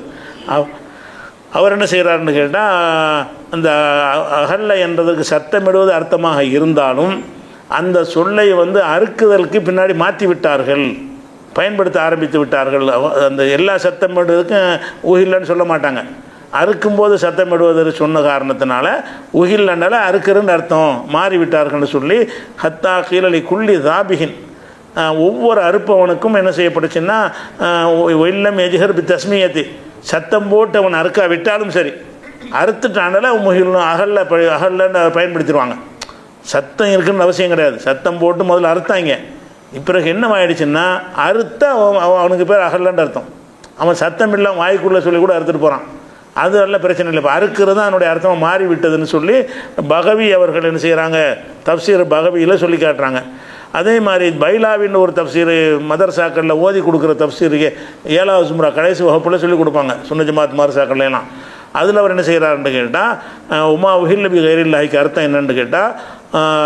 அவர் என்ன செய்கிறாருன்னு கேட்டால், அந்த அகல்ல என்றதுக்கு சத்தமிடுவது அர்த்தமாக இருந்தாலும் அந்த சொல்லை வந்து அறுக்குதலுக்கு பின்னாடி மாற்றி விட்டார்கள், பயன்படுத்த ஆரம்பித்து விட்டார்கள். அந்த எல்லா சத்தமிடுவதுக்கும் உஹில்லன்னு சொல்ல மாட்டாங்க, அறுக்கும்போது சத்தமிடுவதற்கு சொன்ன காரணத்தினால உஹில்லன்னால அறுக்குறன்னு அர்த்தம் மாறிவிட்டார்கள்னு சொல்லி, ஹத்தா கீழலி குள்ளி தாபிகின், ஒவ்வொரு அறுப்பவனுக்கும் என்ன செய்யப்பட்டுச்சுன்னா, இல்லம் எஜிஹர் பி தஸ்மியத்தி, சத்தம் போட்டு அவன் அறுக்கா விட்டாலும் சரி, அறுத்துட்டானால அகல்ல பயன்படுத்திடுவாங்க. சத்தம் இருக்குன்னு அவசியம் கிடையாது, சத்தம் போட்டு முதல்ல அறுத்தாங்க, பிறகு என்னவாயிடுச்சுன்னா அறுத்த அவனுக்கு பேர் அகல்லன்ற அர்த்தம். அவன் சத்தம் இல்லாமல் வாய்க்குள்ளே சொல்லி கூட அறுத்துட்டு போகிறான். அது நல்ல பிரச்சனை இல்லை. இப்போ அறுக்கிறது தான் அதனுடைய அர்த்தம் மாறிவிட்டதுன்னு சொல்லி பகவி அவர்கள் என்ன செய்கிறாங்க, தப்சீர் பகவியில் சொல்லி காட்டுறாங்க. அதே மாதிரி பைலாவின்னு ஒரு தப்சீர் மதரசாக்களில் ஓதி கொடுக்குற தப்சீருக்கு 7வது சும்ரா கடைசி வகுப்பில் சொல்லிக் கொடுப்பாங்க சுன்ன ஜமாத் மதரசாக்கள்லாம். அதில் அவர் என்ன செய்கிறாருன்னு கேட்டால் உமா உஹில்லபி கைரில்லாஹிக்கு அர்த்தம் என்னென்னு கேட்டால்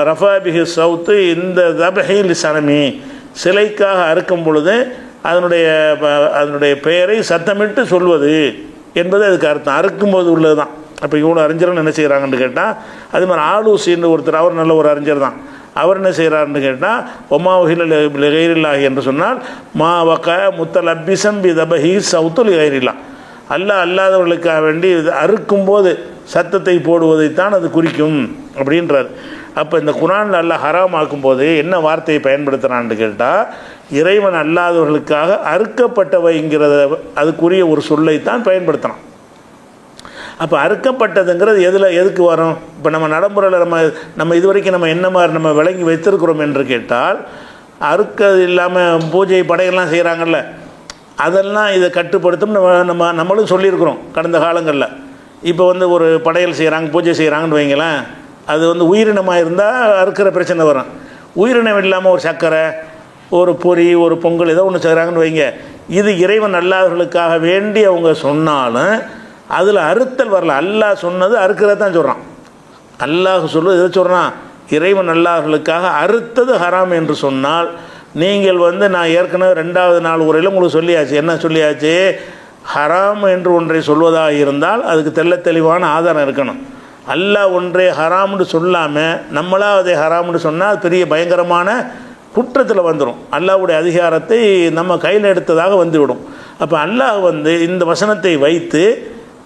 ரஃபாபிஹி சவுத்து இந்த தபஹில் சனமி சிலைக்காக அறுக்கும் பொழுது அதனுடைய பெயரை சத்தமிட்டு சொல்வது என்பது அதுக்கு அர்த்தம். அறுக்கும்போது உள்ளது தான். அப்போ இவ்வளோ அறிஞர்கள் என்ன செய்கிறாங்கன்னு கேட்டால் அது மாதிரி ஆலூசின்னு ஒருத்தர், அவர் நல்ல ஒரு அறிஞர் தான். அவர் என்ன செய்கிறாருன்னு கேட்டால் ஒமா உஹில் கைரில்லாஹி என்று சொன்னால் மா வக முத்தலப்பிசம் பி தபஹி சவுத்துல் கைரில்லா, அல்லாதவர்களுக்காக வேண்டி அறுக்கும்போது சத்தத்தை போடுவதைத்தான் அது குறிக்கும் அப்படின்றார். அப்போ இந்த குர்ஆனில் அல்லாஹ் ஹராம் ஆக்கும்போது என்ன வார்த்தையை பயன்படுத்துகிறான்னு கேட்டால் இறைவன் அல்லாதவர்களுக்காக அறுக்கப்பட்டவைங்கிறத அதுக்குரிய ஒரு சொல்லைத்தான் பயன்படுத்தலாம். அப்போ அறுக்கப்பட்டதுங்கிறது எதுக்கு வரும்? இப்போ நம்ம நடைமுறையில் நம்ம இது வரைக்கும் நம்ம என்ன மாதிரி நம்ம விளங்கி வைத்திருக்கிறோம் என்று கேட்டால் அறுக்கிறது இல்லாமல் பூஜை படையெல்லாம் செய்கிறாங்கல்ல, அதெல்லாம் இதை கட்டுப்படுத்தும் நம்மளும் சொல்லியிருக்கிறோம் கடந்த காலங்களில். இப்போ ஒரு படையல் செய்கிறாங்க, பூஜை செய்கிறாங்கன்னு வைங்களேன், அது உயிரினமாக இருந்தால் அறுக்கிற பிரச்சனை வரும். உயிரினம் இல்லாமல் ஒரு சர்க்கரை, ஒரு பொரி, ஒரு பொங்கல் ஏதோ ஒன்று செய்கிறாங்கன்னு வைங்க, இது இறைவன் அல்லாதவர்களுக்காக வேண்டி அவங்க சொன்னாலும் அதில் அறுத்தல் வரல. அல்லாஹ் சொன்னது அறுக்கிறத தான் சொல்கிறான். அல்லாஹ் சொல்லுவது எதை சொல்கிறான்? இறைவன் அல்லாதவர்களுக்காக அறுத்தது ஹராம் என்று சொன்னால் நீங்கள் நான் ஏற்கனவே 2வது நாள் உரையில் உங்களுக்கு சொல்லியாச்சு. என்ன சொல்லியாச்சு? ஹராம் என்று ஒன்றை சொல்வதாக இருந்தால் அதுக்கு தெளிவான ஆதாரம் இருக்கணும். அல்லாஹ் ஒன்றை ஹராம்னு சொல்லாமல் நம்மளாக அதை ஹராம்னு சொன்னால் அது பெரிய பயங்கரமான குற்றத்தில் வந்துடும். அல்லாஹ்வுடைய அதிகாரத்தை நம்ம கையில் எடுத்ததாக வந்துவிடும். அப்போ அல்லாஹ் இந்த வசனத்தை வைத்து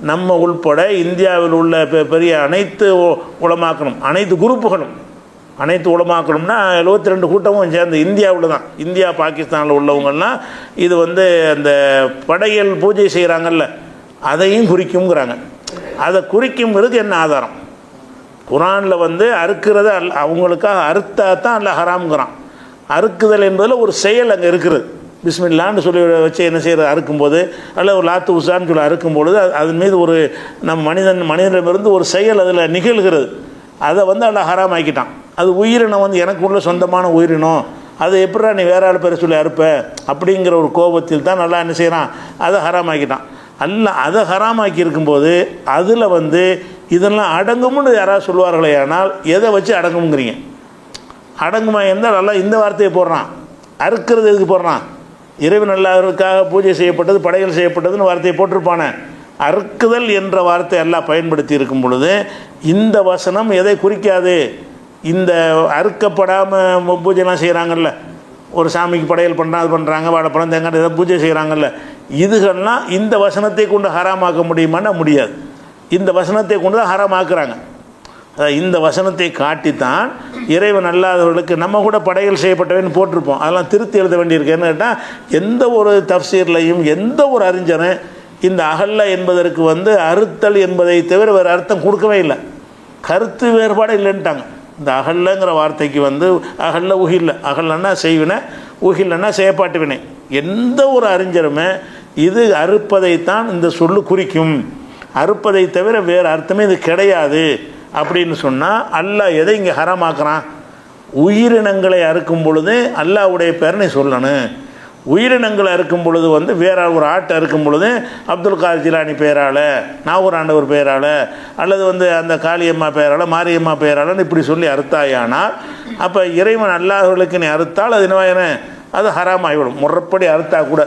நம்ம உள்பட இந்தியாவில் உள்ள பெரிய அனைத்து உலமாக்கணும், அனைத்து குரூப்புகளும், அனைத்து உலமாக்கணும்னா 72 கூட்டமும் சேர்ந்து இந்தியாவில் தான், இந்தியா பாகிஸ்தானில் உள்ளவங்கள்லாம் இது அந்த படையல் பூஜை செய்கிறாங்கல்ல அதையும் குறிக்குங்கிறாங்க. அதை குறிக்குங்கிறதுக்கு என்ன ஆதாரம்? குர்ஆனில் அறுக்கிறத அவங்களுக்காக அறுத்தா தான் அல்ல ஹராம்ங்கிறான். அறுக்குதல் என்பதில் ஒரு செயல் அங்கே இருக்கிறது. பிஸ்மில்லான்னு சொல்லி வச்சு என்ன செய்கிறது அறுக்கும்போது, அல்ல ஒரு லாத்து உசான்னு சொல்லி அறுக்கும்பொழுது அதன் மீது ஒரு மனிதனிடமிருந்து ஒரு செயல் அதில் நிகழ்கிறது. அதை அல்ல ஹராம் ஆக்கிட்டான். அது உயிரினம் எனக்கு உள்ள சொந்தமான உயிரினம், அதை எப்படா நீ வேற ஆள் பேரை சொல்லி அறுப்ப அப்படிங்கிற ஒரு கோபத்தில் தான் நல்லா என்ன செய்கிறான், அதை ஹராம் ஆக்கிட்டான். அதை ஹராமாக்கி இருக்கும்போது அதில் இதெல்லாம் அடங்கும்னு யாராவது சொல்லுவார்களே, ஆனால் எதை வச்சு அடங்குங்கிறீங்க? அடங்குமா இருந்தால் நல்லா இந்த வார்த்தையை போடுறான். அறுக்கிறது எதுக்கு போடுறான்? இறைவன் அல்லாஹ்வுக்காக பூஜை செய்யப்பட்டது, படைகள் செய்யப்பட்டதுன்னு வார்த்தையை போட்டிருப்பானே. அறுக்குதல் என்ற வார்த்தை எல்லாம் பயன்படுத்தி இருக்கும் பொழுது இந்த வசனம் எதை குறிக்காது? இந்த அறுக்கப்படாமல் பூஜைலாம் செய்கிறாங்கல்ல, ஒரு சாமிக்கு படையல் பண்ணுறாங்க, அது பண்ணுறாங்க, வாழைப்பழம் தேங்காய் ஏதாவது பூஜை செய்கிறாங்கல்ல, இதுகள்லாம் இந்த வசனத்தை கொண்டு ஹராமாக்க முடியுமான்னா முடியாது. இந்த வசனத்தை கொண்டு தான் ஹராமாக்குறாங்க. இந்த வசனத்தை காட்டித்தான் இறைவன் அல்லாதவர்களுக்கு நம்ம கூட படையல் செய்யப்பட்டவன்னு போட்டிருப்போம். அதெல்லாம் திருத்தி எழுத வேண்டியிருக்கு. என்ன கேட்டால் எந்த ஒரு தஃப்சீர்லையும் எந்த ஒரு அறிஞரும் இந்த அகல்ல என்பதற்கு அறுத்தல் என்பதை தவிர வேறு அர்த்தம் கொடுக்கவே இல்லை. கருத்து வேறுபாடு இல்லைன்ட்டாங்க. இந்த அகல்லங்கிற வார்த்தைக்கு அகல்ல உகில்ல, அகல்லன்னா செய்வினை, உகில்லன்னா செயற்பாட்டு வினை. எந்த ஒரு அறிஞருமே இது அறுப்பதைத்தான் இந்த சொல்லு குறிக்கும், அறுப்பதை தவிர வேறு அர்த்தமே இது கிடையாது அப்படின்னு சொன்னால் அல்லாஹ் எதை இங்கே ஹராமாக்குறான்? உயிரினங்களை அறுக்கும் பொழுது அல்லாஹ்வுடைய பேரனை சொல்லணும். உயிரினங்களை அறுக்கும் பொழுது வேற ஒரு ஆட்டை அறுக்கும் பொழுது அப்துல் காதர் ஜிலானி பெயரால், நாகூர் ஆண்டவர் பெயரால், அல்லது அந்த காளியம்மா பெயரால், மாரியம்மா பெயராலன்னு இப்படி சொல்லி அறுத்தாயானால் அப்போ இறைவன் அல்லாஹ்வுகளுக்கு நீ அறுத்தால் அது என்னவாயின, அது ஹராமாகிவிடும். முறைப்படி அறுத்தா கூட,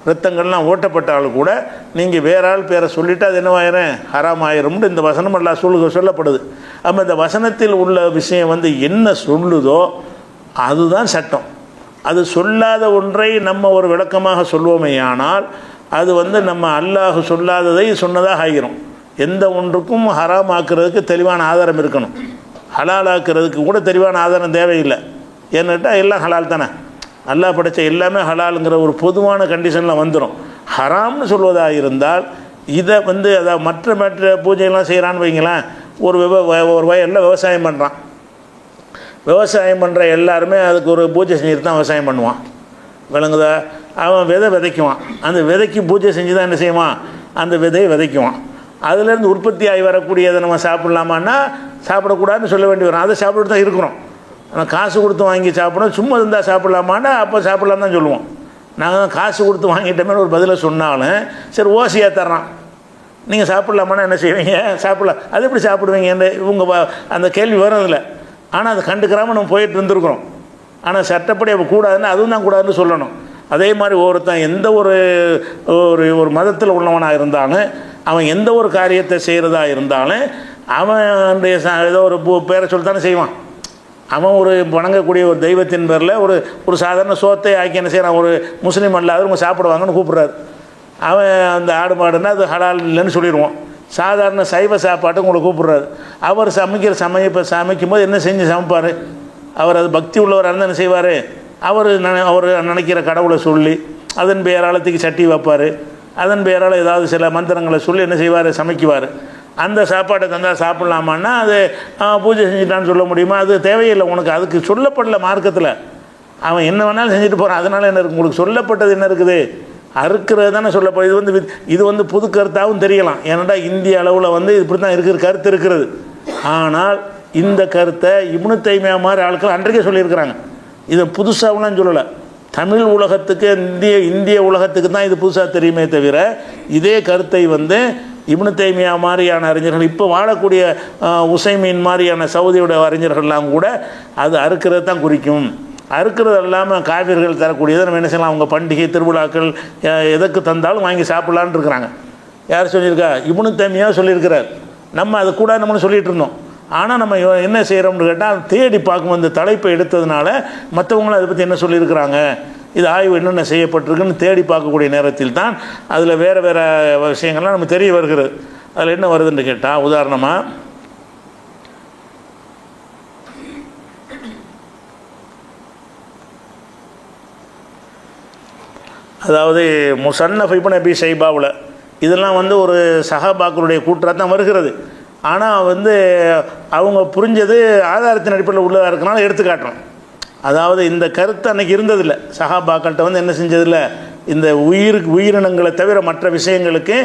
ரத்தங்கள்லாம் ஓட்டப்பட்டாலும் கூட நீங்கள் வேற ஆள் பேரை சொல்லிவிட்டு அது என்னவாயிரும், ஹராமாயிரும்னு இந்த வசனம் எல்லாம் சொல்லப்படுது. அப்போ இந்த வசனத்தில் உள்ள விஷயம் என்ன சொல்லுதோ அதுதான் சட்டம். அது சொல்லாத ஒன்றை நம்ம ஒரு விளக்கமாக சொல்வோமேயானால் அது நம்ம அல்லாஹ் சொல்லாததை சொன்னதாக ஆகிரும். எந்த ஒன்றுக்கும் ஹராம் ஆக்குறதுக்கு தெளிவான ஆதாரம் இருக்கணும். ஹலால் ஆக்குறதுக்கு கூட தெளிவான ஆதாரம் தேவையில்லை. ஏன்னுட்டா எல்லாம் ஹலால் தானே, அல்லாஹ் படைத்த எல்லாமே ஹலாலுங்கிற ஒரு பொதுவான கண்டிஷனில் வந்துடும். ஹராம்னு சொல்வதாக இருந்தால் இதை அதாவது மற்ற பூஜைகள்லாம் செய்கிறான்னு வைங்களேன். ஒரு வயலில் விவசாயம் பண்ணுறான். விவசாயம் பண்ணுற எல்லாருமே அதுக்கு ஒரு பூஜை செஞ்சுட்டு தான் விவசாயம் பண்ணுவான், விளங்குதா? அவன் விதை விதைக்குவான், அந்த விதைக்கு பூஜை செஞ்சு தான் என்ன செய்வான், அந்த விதையை விதைக்குவான். அதுலேருந்து உற்பத்தி ஆகி வரக்கூடியதை நம்ம சாப்பிட்லாமான்னா சாப்பிடக்கூடாதுன்னு சொல்ல வேண்டி வரும். அதை சாப்பிட்டு தான் இருக்கிறோம். ஆனால் காசு கொடுத்து வாங்கி சாப்பிடணும், சும்மா இருந்தால் சாப்பிட்லாமான்னா அப்போ சாப்பிட்லாம் தான் சொல்லுவோம். நாங்கள் காசு கொடுத்து வாங்கிட்டோமே ஒரு பதிலை சொன்னாலும் சரி ஓசியாக தர்றான், நீங்கள் சாப்பிட்லாமான்னா என்ன செய்வீங்க, சாப்பிட்லாம். அது எப்படி சாப்பிடுவீங்க இவங்க அந்த கேள்வி வர்றதில்லை. ஆனால் அதை கண்டுக்கிறாமல் நம்ம போயிட்டு இருந்துருக்குறோம். ஆனால் சட்டப்படி அப்போ கூடாதுன்னு அதுவும் தான் கூடாதுன்னு சொல்லணும். அதே மாதிரி ஒருத்தன் எந்த ஒரு ஒரு மதத்தில் உள்ளவனாக இருந்தாலும் அவன் எந்த ஒரு காரியத்தை செய்கிறதா இருந்தாலும் அவன் ஏதோ ஒரு பேரை சொல்லித்தானே செய்வான். அவன் ஒரு வணங்கக்கூடிய ஒரு தெய்வத்தின் பேரில் ஒரு சாதாரண சோத்தை ஆக்கி என்ன செய்கிறான், ஒரு முஸ்லீம் அல்லாதவங்க சாப்பிடுவாங்கன்னு கூப்பிட்றாரு. அவன் அந்த ஆடு மாடுன்னா அது ஹலால் இல்லைன்னு சொல்லிடுவான். சாதாரண சைவ சாப்பாட்டு உங்களை கூப்பிட்றாரு. அவர் சமைக்கும் போது என்ன செஞ்சு சமைப்பார், அவர் அது பக்தி உள்ளவராக இருந்தால் என்ன செய்வார், அவர் நினைக்கிற கடவுளை சொல்லி அதன் பெயரால் தூக்கி சட்டி வைப்பார், அதன் பெயரால் ஏதாவது சில மந்திரங்களை சொல்லி என்ன செய்வார், சமைக்குவார். அந்த சாப்பாட்டை தந்தால் சாப்பிட்லாமான்னா அது பூஜை செஞ்சுட்டான்னு சொல்ல முடியுமா? அது தேவையில்லை உனக்கு, அதுக்கு சொல்லப்படல மார்க்கத்தில். அவன் என்ன வேணாலும் செஞ்சுட்டு போகிறான். அதனால் என்ன இருக்குது, உங்களுக்கு சொல்லப்பட்டது என்ன இருக்குது, அறுக்கிறது தானே சொல்லப்படுது. இது வந்து புது கருத்தாகவும் தெரியலாம். ஏன்னாடா இந்திய அளவில் இப்படி தான் இருக்கிற கருத்து இருக்கிறது. ஆனால் இந்த கருத்தை இப்னு தைமியா மாதிரி ஆட்கள் அன்றைக்கே சொல்லியிருக்கிறாங்க. இதை புதுசாகலாம் சொல்லலை. தமிழ் உலகத்துக்கு இந்திய உலகத்துக்கு தான் இது புதுசாக தெரியுமே தவிர இதே கருத்தை இப்னு தைமியா மாதிரியான அறிஞர்கள், இப்போ வாழக்கூடிய உசைமீன் மாதிரியான சவுதியோட அறிஞர்கள்லாம் கூட அது அறுக்கிறது தான் குறிக்கும். அறுக்கிறது இல்லாமல் காவிர்கள் தரக்கூடியதை நம்ம என்ன செய்யலாம், அவங்க பண்டிகை திருவிழாக்கள் எதற்கு தந்தாலும் வாங்கி சாப்பிட்லான்னு இருக்கிறாங்க. யார் சொல்லியிருக்கா, இப்னு தைமியா சொல்லியிருக்கிறார். நம்ம அது கூட நம்மளும் சொல்லிகிட்டு இருந்தோம். ஆனால் நம்ம என்ன செய்கிறோம்னு கேட்டால் தேடி பார்க்கும், இந்த தலைப்பை எடுத்ததுனால மற்றவங்களும் அதை பற்றி என்ன சொல்லியிருக்கிறாங்க, இது ஆய்வு என்னென்ன செய்யப்பட்டிருக்குன்னு தேடி பார்க்கக்கூடிய நேரத்தில் தான் அதில் வேறு வேறு விஷயங்கள்லாம் நம்ம தெரிய வருகிறது. அதில் என்ன வருதுன்னு கேட்டால், உதாரணமாக அதாவது முஸன்னஃப் இப்னு அபீ ஷைபாவில் இதெல்லாம் ஒரு சஹாபாக்களுடைய கூற்றாக தான் வருகிறது. ஆனால் அவங்க புரிஞ்சது ஆதாரத்தின் அடிப்படையில் உள்ளதாக இருக்கனால எடுத்துக்காட்டுறோம். அதாவது இந்த கருத்து அன்றைக்கி இருந்ததில்லை. சஹாபாக்கள்கிட்ட என்ன செஞ்சதில்லை, இந்த உயிரினங்களை தவிர மற்ற விஷயங்களுக்கு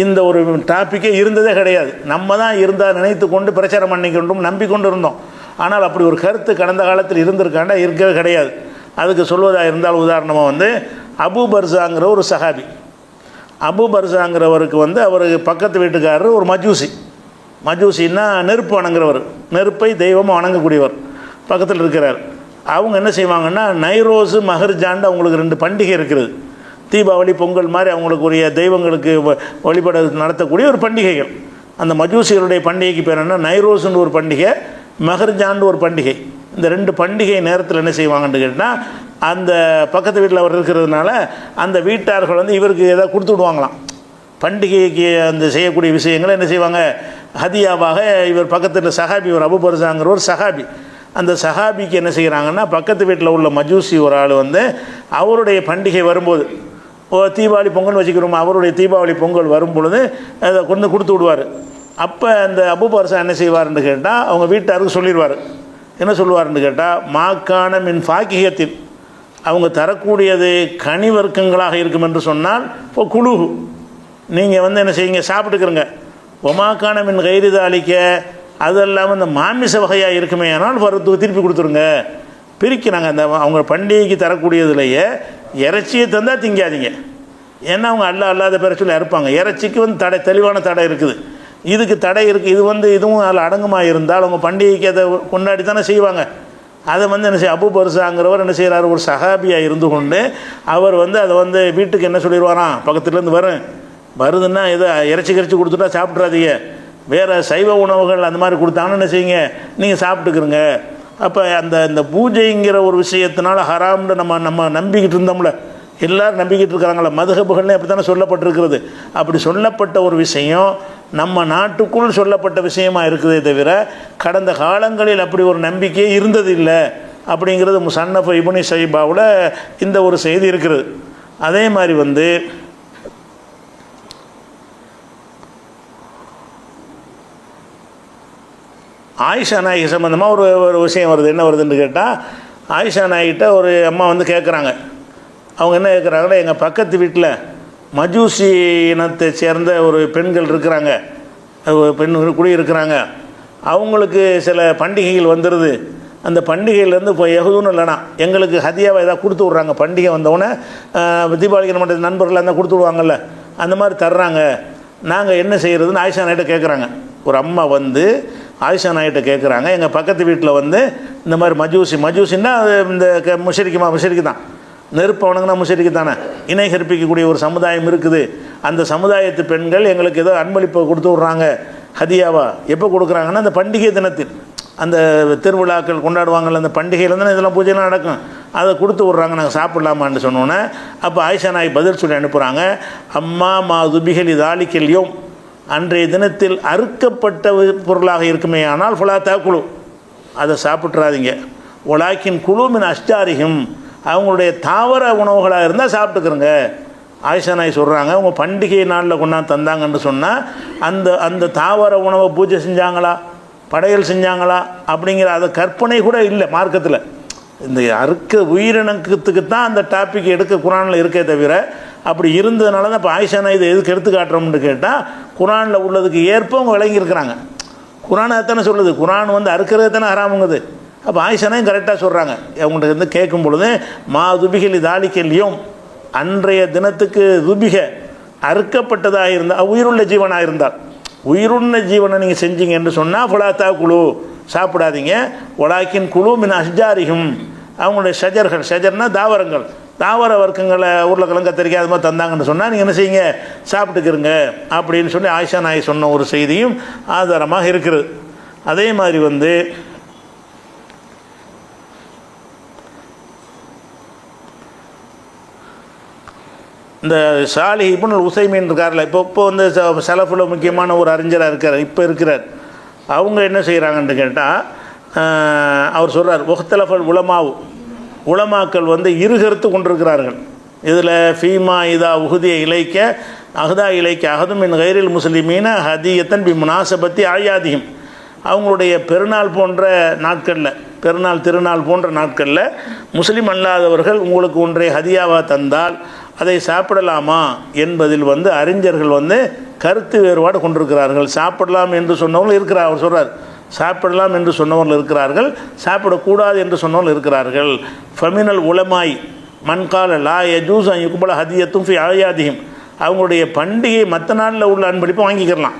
இந்த ஒரு டாப்பிக்கே இருந்ததே கிடையாது. நம்ம தான் இருந்தால் நினைத்து கொண்டு பிரச்சாரம் பண்ணிக்கொண்டும் நம்பிக்கொண்டு இருந்தோம். ஆனால் அப்படி ஒரு கருத்து கடந்த காலத்தில் இருந்திருக்காண்டா இருக்கவே கிடையாது. அதுக்கு சொல்வதாக இருந்தால் உதாரணமாக அபு பர்ஸாங்கிற ஒரு சஹாபி. அபு பர்ஸாங்கிறவருக்கு அவருக்கு பக்கத்து வீட்டுக்காரர் ஒரு மஜூசின்னா நெருப்பு வணங்குறவர், நெருப்பை தெய்வமாக வணங்கக்கூடியவர் பக்கத்தில் இருக்கிறார். அவங்க என்ன செய்வாங்கன்னா நைரோஸு மஹர்ஜான் அவங்களுக்கு 2 பண்டிகை இருக்கிறது. தீபாவளி பொங்கல் மாதிரி அவங்களுக்கு உரிய தெய்வங்களுக்கு வழிபட நடத்தக்கூடிய ஒரு பண்டிகைகள். அந்த மஜூசிகளுடைய பண்டிகைக்கு பேர் என்ன, நைரோஸுன்னு ஒரு பண்டிகை, மஹர்ஜான் ஒரு பண்டிகை. இந்த 2 பண்டிகை நேரத்தில் என்ன செய்வாங்கன்னு கேட்டால், அந்த பக்கத்து வீட்டில் அவர் இருக்கிறதுனால அந்த வீட்டார்கள் இவருக்கு ஏதாவது கொடுத்து விடுவாங்களாம். பண்டிகைக்கு அந்த செய்யக்கூடிய விஷயங்களை என்ன செய்வாங்க, ஹதியாவாக இவர் பக்கத்தில் சஹாபி, ஒரு அபு பர்ஸாங்கிற ஒரு சஹாபி, அந்த சஹாபிக்கு என்ன செய்கிறாங்கன்னா பக்கத்து வீட்டில் உள்ள மஜூசி ஒரு ஆள் அவருடைய பண்டிகை வரும்போது, தீபாவளி பொங்கல் வச்சுக்கிறோம், அவருடைய தீபாவளி பொங்கல் வரும் பொழுது அதை கொடுத்து விடுவார். அப்போ அந்த அபு பர்ஸா என்ன செய்வார்னு கேட்டால் அவங்க வீட்டாருக்கு சொல்லிடுவார். என்ன சொல்லுவார்னு கேட்டால், மாக்கான மின் ஃபாக்கியத்தில், அவங்க தரக்கூடியது கனி வர்க்கங்களாக இருக்கும் என்று சொன்னால் இப்போ குழுகு நீங்கள் என்ன செய்யுங்க, சாப்பிட்டுக்கிறங்க. ஒமாக்கான மின் கைரித அளிக்க, அது இல்லாமல் இந்த மாமிச வகையாக இருக்குமே ஆனால் திருப்பி கொடுத்துருங்க. பிரிக்கிறாங்க. அந்த அவங்க பண்டிகைக்கு தரக்கூடியதுலையே இறைச்சியை தந்தால் திங்காதீங்க. ஏன்னா அவங்க அல்லாத பேரை சொல்லி அறுப்பாங்க. இறைச்சிக்கு தடை, தெளிவான தடை இருக்குது. இதுக்கு தடை இருக்குது. இதுவும் அதில் அடங்குமாக இருந்தால் அவங்க பண்டிகைக்கு அதை கொண்டாடி தானே செய்வாங்க. அதை என்ன செய்ய, அபு பர்ஸாங்கிறவர் என்ன செய்கிறார், ஒரு சஹாபியாக இருந்து கொண்டு அவர் அதை வீட்டுக்கு என்ன சொல்லிடுவாராம், பக்கத்துலேருந்து வருதுன்னா இதை இறைச்சி கொடுத்துட்டா சாப்பிட்றாதீங்க, வேறு சைவ உணவுகள் அந்த மாதிரி கொடுத்தாங்கன்னு என்ன செய்யுங்க, நீங்கள் சாப்பிட்டுக்கிறங்க. அப்போ இந்த பூஜைங்கிற ஒரு விஷயத்தினால ஹராம்னு நம்ம நம்பிக்கிட்டு இருந்தோம்ல, எல்லோரும் நம்பிக்கிட்டு இருக்கிறாங்கள, மதுஹபுகள்னு அப்படி தானே சொல்லப்பட்டிருக்கிறது. அப்படி சொல்லப்பட்ட ஒரு விஷயம் நம்ம நாட்டுக்குள் சொல்லப்பட்ட விஷயமாக இருக்குதே தவிர கடந்த காலங்களில் அப்படி ஒரு நம்பிக்கையே இருந்ததில்லை அப்படிங்கிறது முஸன்னஃப் இப்னு ஷைபாவில் இந்த ஒரு செய்தி இருக்கிறது. அதே மாதிரி ஆயிஷா நாயகி சம்மந்தமாக ஒரு ஒரு விஷயம் வருது. என்ன வருதுன்னு கேட்டால், ஆயிஷா நாயகிட்ட ஒரு அம்மா வந்து கேட்குறாங்க. அவங்க என்ன கேட்குறாங்கன்னா, எங்கள் பக்கத்து வீட்டில் மஜூசி இனத்தை சேர்ந்த ஒரு பெண்கள் இருக்கிறாங்க, பெண்கள் குடியிருக்கிறாங்க. அவங்களுக்கு சில பண்டிகைகள் வந்துடுது. அந்த பண்டிகையிலேருந்து இப்போ யகுதுன்னு இல்லைனா எங்களுக்கு ஹதியாவை ஏதாவது கொடுத்து விட்றாங்க. பண்டிகை வந்தவுடனே தீபாவளிக்கு நம்ம நண்பர்கள் இருந்தால் கொடுத்து விடுவாங்கல்ல, அந்த மாதிரி தர்றாங்க. நாங்கள் என்ன செய்கிறதுன்னு ஆயிஷா நாயிட்ட கேட்குறாங்க. ஒரு அம்மா வந்து ஆயிஷா நாயிட்ட கேட்குறாங்க, எங்கள் பக்கத்து வீட்டில் வந்து இந்த மாதிரி மஜூசின்னா இந்த முஷரிக்கு தான், நெருப்பு வணங்கினா முஷரிக்கு தானே, இணை கற்பிக்கக்கூடிய ஒரு சமுதாயம் இருக்குது. அந்த சமுதாயத்து பெண்கள் எங்களுக்கு ஏதோ அன்பளிப்பை கொடுத்து விட்றாங்க. ஹதியாவா எப்போ கொடுக்குறாங்கன்னா, அந்த பண்டிகை தினத்தில், அந்த திருவிழாக்கள் கொண்டாடுவாங்கள்ல, அந்த பண்டிகையில் தான் இதெல்லாம் பூஜைலாம் நடக்கும், அதை கொடுத்து விட்றாங்க, நாங்கள் சாப்பிட்லாமான்னு சொன்னோன்னே அப்போ ஆயிஷா நாய் பதில் சொல்லி அனுப்புகிறாங்க. அம்மா மா துபிகலி தாலிக்கல்யும், அன்றைய தினத்தில் அறுக்கப்பட்ட பொருளாக இருக்குமே ஆனால் ஃபுலாத்தா குழு, அதை சாப்பிட்றாதீங்க. ஒலாக்கின் குழுமின் அஷ்டாரிகம், அவங்களுடைய தாவர உணவுகளாக இருந்தால் சாப்பிட்டுக்கிறோங்க. ஆயிஷா நாய் சொல்கிறாங்க, அவங்க பண்டிகை நாளில் கொண்டாந்து தந்தாங்கன்னு சொன்னால் அந்த அந்த தாவர உணவை பூஜை செஞ்சாங்களா, படையல் செஞ்சாங்களா அப்படிங்கிற அது கற்பனை கூட இல்லை மார்க்கத்தில். இந்த அறுக்க உயிரினத்துக்கு தான் அந்த டாபிக் எடுக்க குரானில் இருக்கே தவிர, அப்படி இருந்ததுனால தான் இப்போ ஆயிஷா நாய் இதை எதுக்கு எடுத்து காட்டுறோம்னு கேட்டால், குரானில் உள்ளதுக்கு ஏற்ப அவங்க விளங்கியிருக்கிறாங்க. குரான் அதானே சொல்லுது, குரான் வந்து அறுக்கிறது தானே ஹராமுங்குது. அப்போ ஆயிஷா நாயும் கரெக்டாக சொல்கிறாங்க. அவங்கள்ட்ட வந்து கேட்கும் பொழுது மா துபிகலி தாலிக்கல்யும், அன்றைய தினத்துக்கு துபிக அறுக்கப்பட்டதாக இருந்தால், உயிருள்ள ஜீவனாக இருந்தால், உயிருள்ள ஜீவனை நீங்கள் செஞ்சீங்க என்று சொன்னால் ஃபுலாத்தா குழு சாப்பிடாதீங்க. ஒலாக்கின் குழு மின் அஷ்ஜாரிகும், அவங்களுடைய ஷஜர்னா தாவரங்கள், தாவர வர்க்கங்களை உருளைக்கிழங்கு கத்திரிக்காய் அது மாதிரி தந்தாங்கன்னு சொன்னால் நீங்கள் என்ன செய்யுங்க, சாப்பிட்டுக்கிறங்க அப்படின்னு சொல்லி ஆயிஷா நாய் சொன்ன ஒரு செய்தியும் ஆதாரமாக இருக்கிறது. அதே மாதிரி வந்து இந்த சாலிஹ் இப்னு உஸைமீன் இருக்கார்ல, இப்போ வந்து சலஃபில் முக்கியமான ஒரு அறிஞராக இருக்கார், இப்போ இருக்கிறார். அவங்க என்ன செய்கிறாங்கன்னு கேட்டால், அவர் சொல்கிறார், ஒஹ்தலஃபல் உலமாக்கள் வந்து இருகருத்து கொண்டிருக்கிறார்கள். இதில் ஃபீமா இதா உஹுதிய இலைக்க அஹ்தா இலைக்க அஹதுமின் கைரில் முஸ்லிமீன ஹதியத்தன் பி முனாசபத்தி ஆயாதியும், அவங்களுடைய பெருநாள் போன்ற நாட்களில், பெருநாள் திருநாள் போன்ற நாட்களில் முஸ்லீம் அல்லாதவர்கள் உங்களுக்கு ஒன்றை ஹதியாவாக தந்தால் அதை சாப்பிடலாமா என்பதில் வந்து அறிஞர்கள் வந்து கருத்து வேறுபாடு கொண்டிருக்கிறார்கள். சாப்பிடலாம் என்று சொன்னவர்கள் இருக்கிறார், அவர் சொல்கிறார், சாப்பிடலாம் என்று சொன்னவர்கள் இருக்கிறார்கள், சாப்பிடக்கூடாது என்று சொன்னவர்கள் இருக்கிறார்கள். ஃபமினல் உலமாய் மண்கால லா யஜூஸ் யுக்பல ஹதியத்தும் ஃபி ஆயாதியும், அவங்களுடைய பண்டிகை மற்ற நாளில் உள்ள அன்பளிப்பை வாங்கிக்கிறலாம்.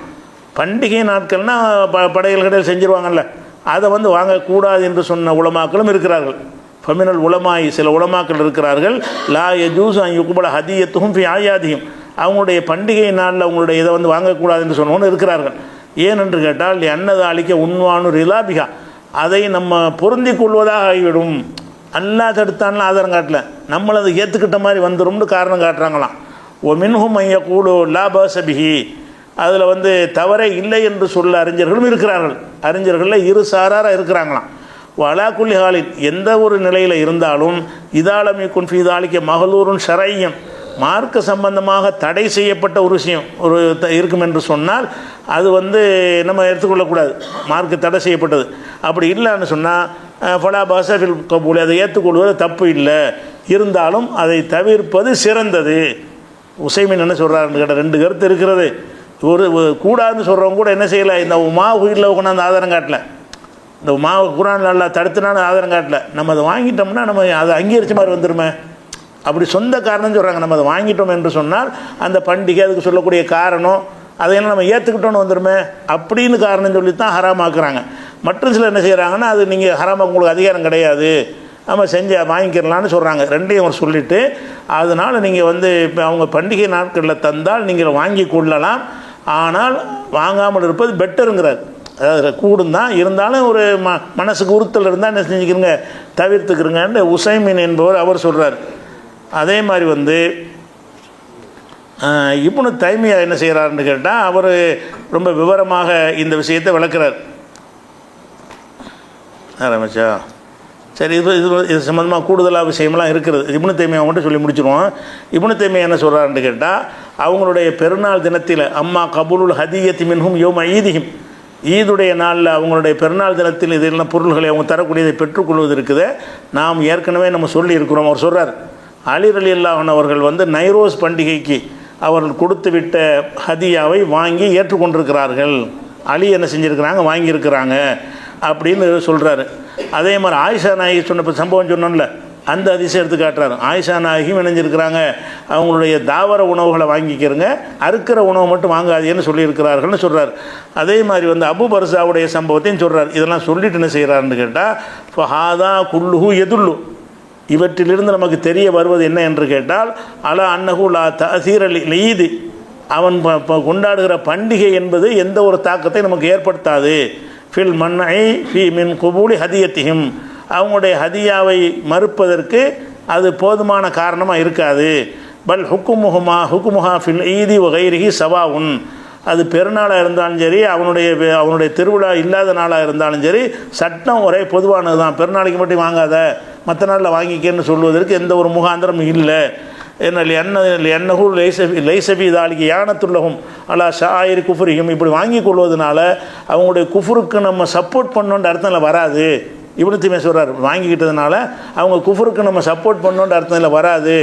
பண்டிகை நாட்கள்னால் படையல் கடையில் செஞ்சுருவாங்கல்ல, அதை வந்து வாங்கக்கூடாது என்று சொன்ன உலமாக்களும் இருக்கிறார்கள். ஃபமினல் உலமாய், சில உலமாக்கள் இருக்கிறார்கள், லா யஜூஸ் யுக்பல ஹதியத்தும் ஃபி ஆயாதியும், அவங்களுடைய பண்டிகை நாளில் அவங்களுடைய இதை வந்து வாங்கக்கூடாது என்று சொன்னவங்க இருக்கிறார்கள். ஏனென்று கேட்டால் அன்னது அளிக்க உண்வானு ரிலாபிகா, அதை நம்ம பொருந்தி கொள்வதாக ஆகிவிடும். அல்லா தடுத்தான்லாம் ஆதாரம் காட்டல, நம்மளை அதை ஏற்றுக்கிட்ட மாதிரி வந்துடும்னு காரணம் காட்டுறாங்களாம். ஓ மின்ஹும் ஐய கூடு லாபாசபிஹி, அதில் வந்து தவறே இல்லை என்று சொல்ல அறிஞர்களும் இருக்கிறார்கள். அறிஞர்களில் இரு சாராராக இருக்கிறாங்களாம். வலாக்குல்லி ஹாலின், எந்த ஒரு நிலையில் இருந்தாலும் இதாலமி குன்ஃபீதாலிக்க மகளூருன் ஷரையன், மார்க்க சம்பந்தமாக தடை செய்யப்பட்ட ஒரு விஷயம் ஒரு இருக்கும் என்று சொன்னால் அது வந்து நம்ம எடுத்துக்கொள்ளக்கூடாது, மார்க்க தடை செய்யப்பட்டது. அப்படி இல்லைன்னு சொன்னால் ஃபலா பாசஃபில் கபூல், அதை ஏற்றுக்கொள்வது தப்பு இல்லை, இருந்தாலும் அதை தவிர்ப்பது சிறந்தது. உசைமின் என்ன சொல்கிறாருன்னு கேட்டால், ரெண்டு கருத்து இருக்கிறது. ஒரு கூடாதுன்னு சொல்கிறவங்க கூட என்ன செய்யலை, இந்த உயிரில் கொண்டாந்து ஆதாரம் காட்டல, இந்த மாவு குரான் நல்லா தடுத்துனாலும் ஆதாரம் காட்டல, நம்ம அதை வாங்கிட்டோம்னா நம்ம அதை அங்கீகரித்த மாதிரி வந்துடுமே, அப்படி சொந்த காரணம் சொல்கிறாங்க. நம்ம அதை வாங்கிட்டோம் என்று சொன்னால் அந்த பண்டிகை அதுக்கு சொல்லக்கூடிய காரணம் அதையெல்லாம் நம்ம ஏற்றுக்கிட்டோன்னு வந்துடுமே அப்படின்னு காரணம் சொல்லி தான் ஹராமாக்குறாங்க. மற்ற சிலர் என்ன செய்கிறாங்கன்னா, அது நீங்கள் ஹராமாக உங்களுக்கு அதிகாரம் கிடையாது, நம்ம செஞ்சு வாங்கிக்கிறலான்னு சொல்கிறாங்க. ரெண்டையும் அவர் சொல்லிவிட்டு, அதனால் நீங்கள் வந்து இப்போ அவங்க பண்டிகை நாட்களில் தந்தால் நீங்கள் வாங்கி கொள்ளலாம், ஆனால் வாங்காமல் இருப்பது பெட்டருங்கிறார். அதாவது கூடும் தான், இருந்தாலும் ஒரு மனசுக்கு உறுத்தல் இருந்தால் என்ன செஞ்சுக்கிறங்க, தவிர்த்துக்கிறங்கன்னு உசைமின் என்பவர் அவர் சொல்கிறார். அதே மாதிரி வந்து இப்னு தைமியா என்ன செய்கிறாருன்னு கேட்டால், அவர் ரொம்ப விவரமாக இந்த விஷயத்தை விளக்குறார். ஆரம்பிச்சா சரி, இது சம்மந்தமாக கூடுதலாக விஷயமெல்லாம் இருக்கிறது. இப்னு தைமியா மட்டும் சொல்லி முடிச்சிடுவோம். இப்னு தைமியா என்ன சொல்கிறாருன்னு கேட்டால், அவங்களுடைய பெருநாள் தினத்தில் அம்மா கபூலுல் ஹதியத்தி மின்ஹும் யோம் ஈதிஹிம், ஈதுடைய நாளில் அவங்களுடைய பெருநாள் தினத்தில் இதெல்லாம் பொருள்களை அவங்க தரக்கூடியதை பெற்றுக்கொள்வது இருக்குது. நாம் ஏற்கனவே நம்ம சொல்லி இருக்கிறோம். அவர் சொல்கிறார், அலி ரலியல்லாஹு அன்ஹு அவர்கள் வந்து நைரோஸ் பண்டிகைக்கு அவர்கள் கொடுத்து விட்ட ஹதியாவை வாங்கி ஏற்றுக்கொண்டிருக்கிறார்கள். அலி என்ன செஞ்சுருக்கிறாங்க, வாங்கியிருக்கிறாங்க அப்படின்னு சொல்கிறாரு. அதே மாதிரி ஆயிஷா நாயகி சொன்ன சம்பவம் சொன்னோம்ல, அந்த அதிசயம் எடுத்து காட்டுறாரு. ஆயிஷா நாயகியும் இணைஞ்சிருக்கிறாங்க, அவங்களுடைய தாவர உணவுகளை வாங்கிக்கிறங்க, அறுக்கிற உணவை மட்டும் வாங்காதீன்னு சொல்லியிருக்கிறார்கள்னு சொல்கிறார். அதே மாதிரி வந்து அபு பர்சாவுடைய சம்பவத்தையும் சொல்கிறார். இதெல்லாம் சொல்லிட்டு என்ன செய்கிறாருன்னு கேட்டால், ஃபஹாதா குல்லுஹு எதுல்லு, இவற்றிலிருந்து நமக்கு தெரிய வருவது என்ன என்று கேட்டால், அலா அன்னஹு லா தஅசீர லீது, அவன் கொண்டாடுகிற பண்டிகை என்பது எந்த ஒரு தாக்கத்தை நமக்கு ஏற்படுத்தாது. ஃபில் மன்ஐ ஃபி மின் குபூலி ஹதியத்திஹிம், அவங்களுடைய ஹதியாவை மறுப்பதற்கு அது போதுமான காரணமாக இருக்காது. பல் ஹுக்குமுஹா ஃபில் ஈதி வகைரிஹி சவாவுன், அது பெருநாளாக இருந்தாலும் சரி, அவனுடைய திருவிழா இல்லாத நாளாக இருந்தாலும் சரி, சட்டம் ஒரே பொதுவானது தான். பெருநாளைக்கு மட்டும் வாங்காத, மற்ற நாளில் வாங்கிக்கன்னு சொல்வதற்கு எந்த ஒரு முகாந்திரமும் இல்லை. என்னஹூ லைசபி தாலிக்கு யானத்துள்ளகும் அல்லா ஷாயிரி குஃபுரியும், இப்படி வாங்கி கொள்வதனால அவங்களுடைய குஃபுருக்கு நம்ம சப்போர்ட் பண்ணோன்ற அர்த்தம் வராது. இப்னு தீமியா சொல்கிறார், வாங்கிக்கிட்டதுனால அவங்க குஃபுருக்கு நம்ம சப்போர்ட் பண்ணோன்ற அர்த்தம் வராது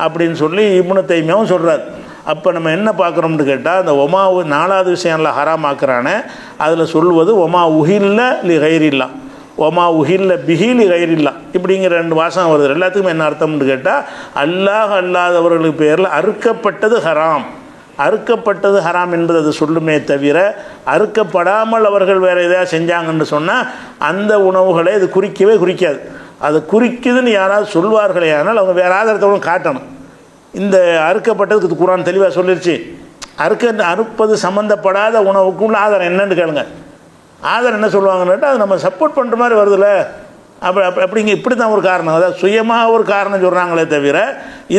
அப்படின்னு சொல்லி இப்னு தீமியாவும் சொல்கிறார். அப்போ நம்ம என்ன பார்க்குறோம்னு கேட்டால், அந்த ஒமா 4வது விஷயம்லாம் ஹராமாக்குறானே, அதில் சொல்வது ஒமா உஹில்ல லி கைரில்லா, ஒமா உஹில்ல பிஹிலி கைரில்லா, இப்படிங்கிற 2 வாசகம் வருது. எல்லாத்துக்கும் என்ன அர்த்தம்னு கேட்டால், அல்லாஹ் அல்லாதவர்களுக்கு பேரில் அறுக்கப்பட்டது ஹராம், அறுக்கப்பட்டது ஹராம் என்பது அது சொல்லுமே தவிர, அறுக்கப்படாமல் அவர்கள் வேறு எதாவது செஞ்சாங்கன்னு சொன்னால் அந்த உணவுகளை அது குறிக்கவே குறிக்காது. அது குறிக்குதுன்னு யாராவது சொல்வார்களே, ஆனால் அவங்க வேறு ஆதாரத்தோடு காட்டணும். இந்த அறுக்கப்பட்டதுக்கு குர்ஆன் தெளிவாக சொல்லிருச்சு. அறுப்பது சம்மந்தப்படாத உணவுக்குள்ள ஆதாரம் என்னன்னு கேளுங்க. ஆதாரம் என்ன சொல்லுவாங்கன்னு, அது நம்ம சப்போர்ட் பண்ணுற மாதிரி வருதுல்ல, அப்படிங்க இப்படி தான் ஒரு காரணம். அதாவது சுயமாக ஒரு காரணம் சொல்கிறாங்களே தவிர,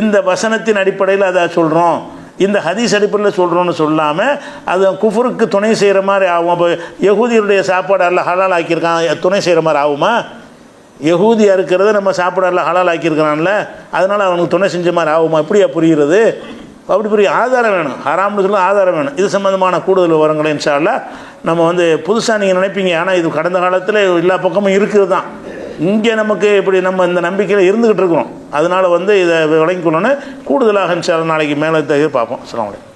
இந்த வசனத்தின் அடிப்படையில் அதை சொல்கிறோம், இந்த ஹதீஸ் அடிப்படையில் சொல்கிறோன்னு சொல்லாமல் அது குஃபருக்கு துணை செய்கிற மாதிரி ஆகும். அப்போ யகூதியுடைய சாப்பாடு எல்லாம் ஹலால் ஆக்கியிருக்கான், துணை செய்கிற மாதிரி ஆகுமா? யகூதி அறுக்கிறத நம்ம சாப்பாடெல்லாம் ஹலால் ஆக்கியிருக்கிறான்ல, அதனால் அவனுக்கு துணை செஞ்ச மாதிரி ஆகுமா? இப்படியா புரிகிறது? அப்படி புரிய ஆதாரம் வேணும். ஹராம்னு சொல்ல ஆதாரம் வேணும். இது சம்மந்தமான கூடுதல் விவரங்களை இன்ஷா அல்லாஹ் நம்ம வந்து புதுசாக நீங்கள் நினைப்பீங்க, ஆனால் இது கடந்த காலத்தில் எல்லா பக்கமும் இருக்குது தான். இங்கே நமக்கு இப்படி நம்ம இந்த நம்பிக்கையில் இருந்துக்கிட்டு இருக்கிறோம். அதனால் வந்து இதை விளங்கிக்கொள்ளணும். கூடுதலாக இன்ஷா அல்லாஹ் நாளைக்கு மேலே பார்ப்போம். அஸ்ஸலாமு அலைக்கும்.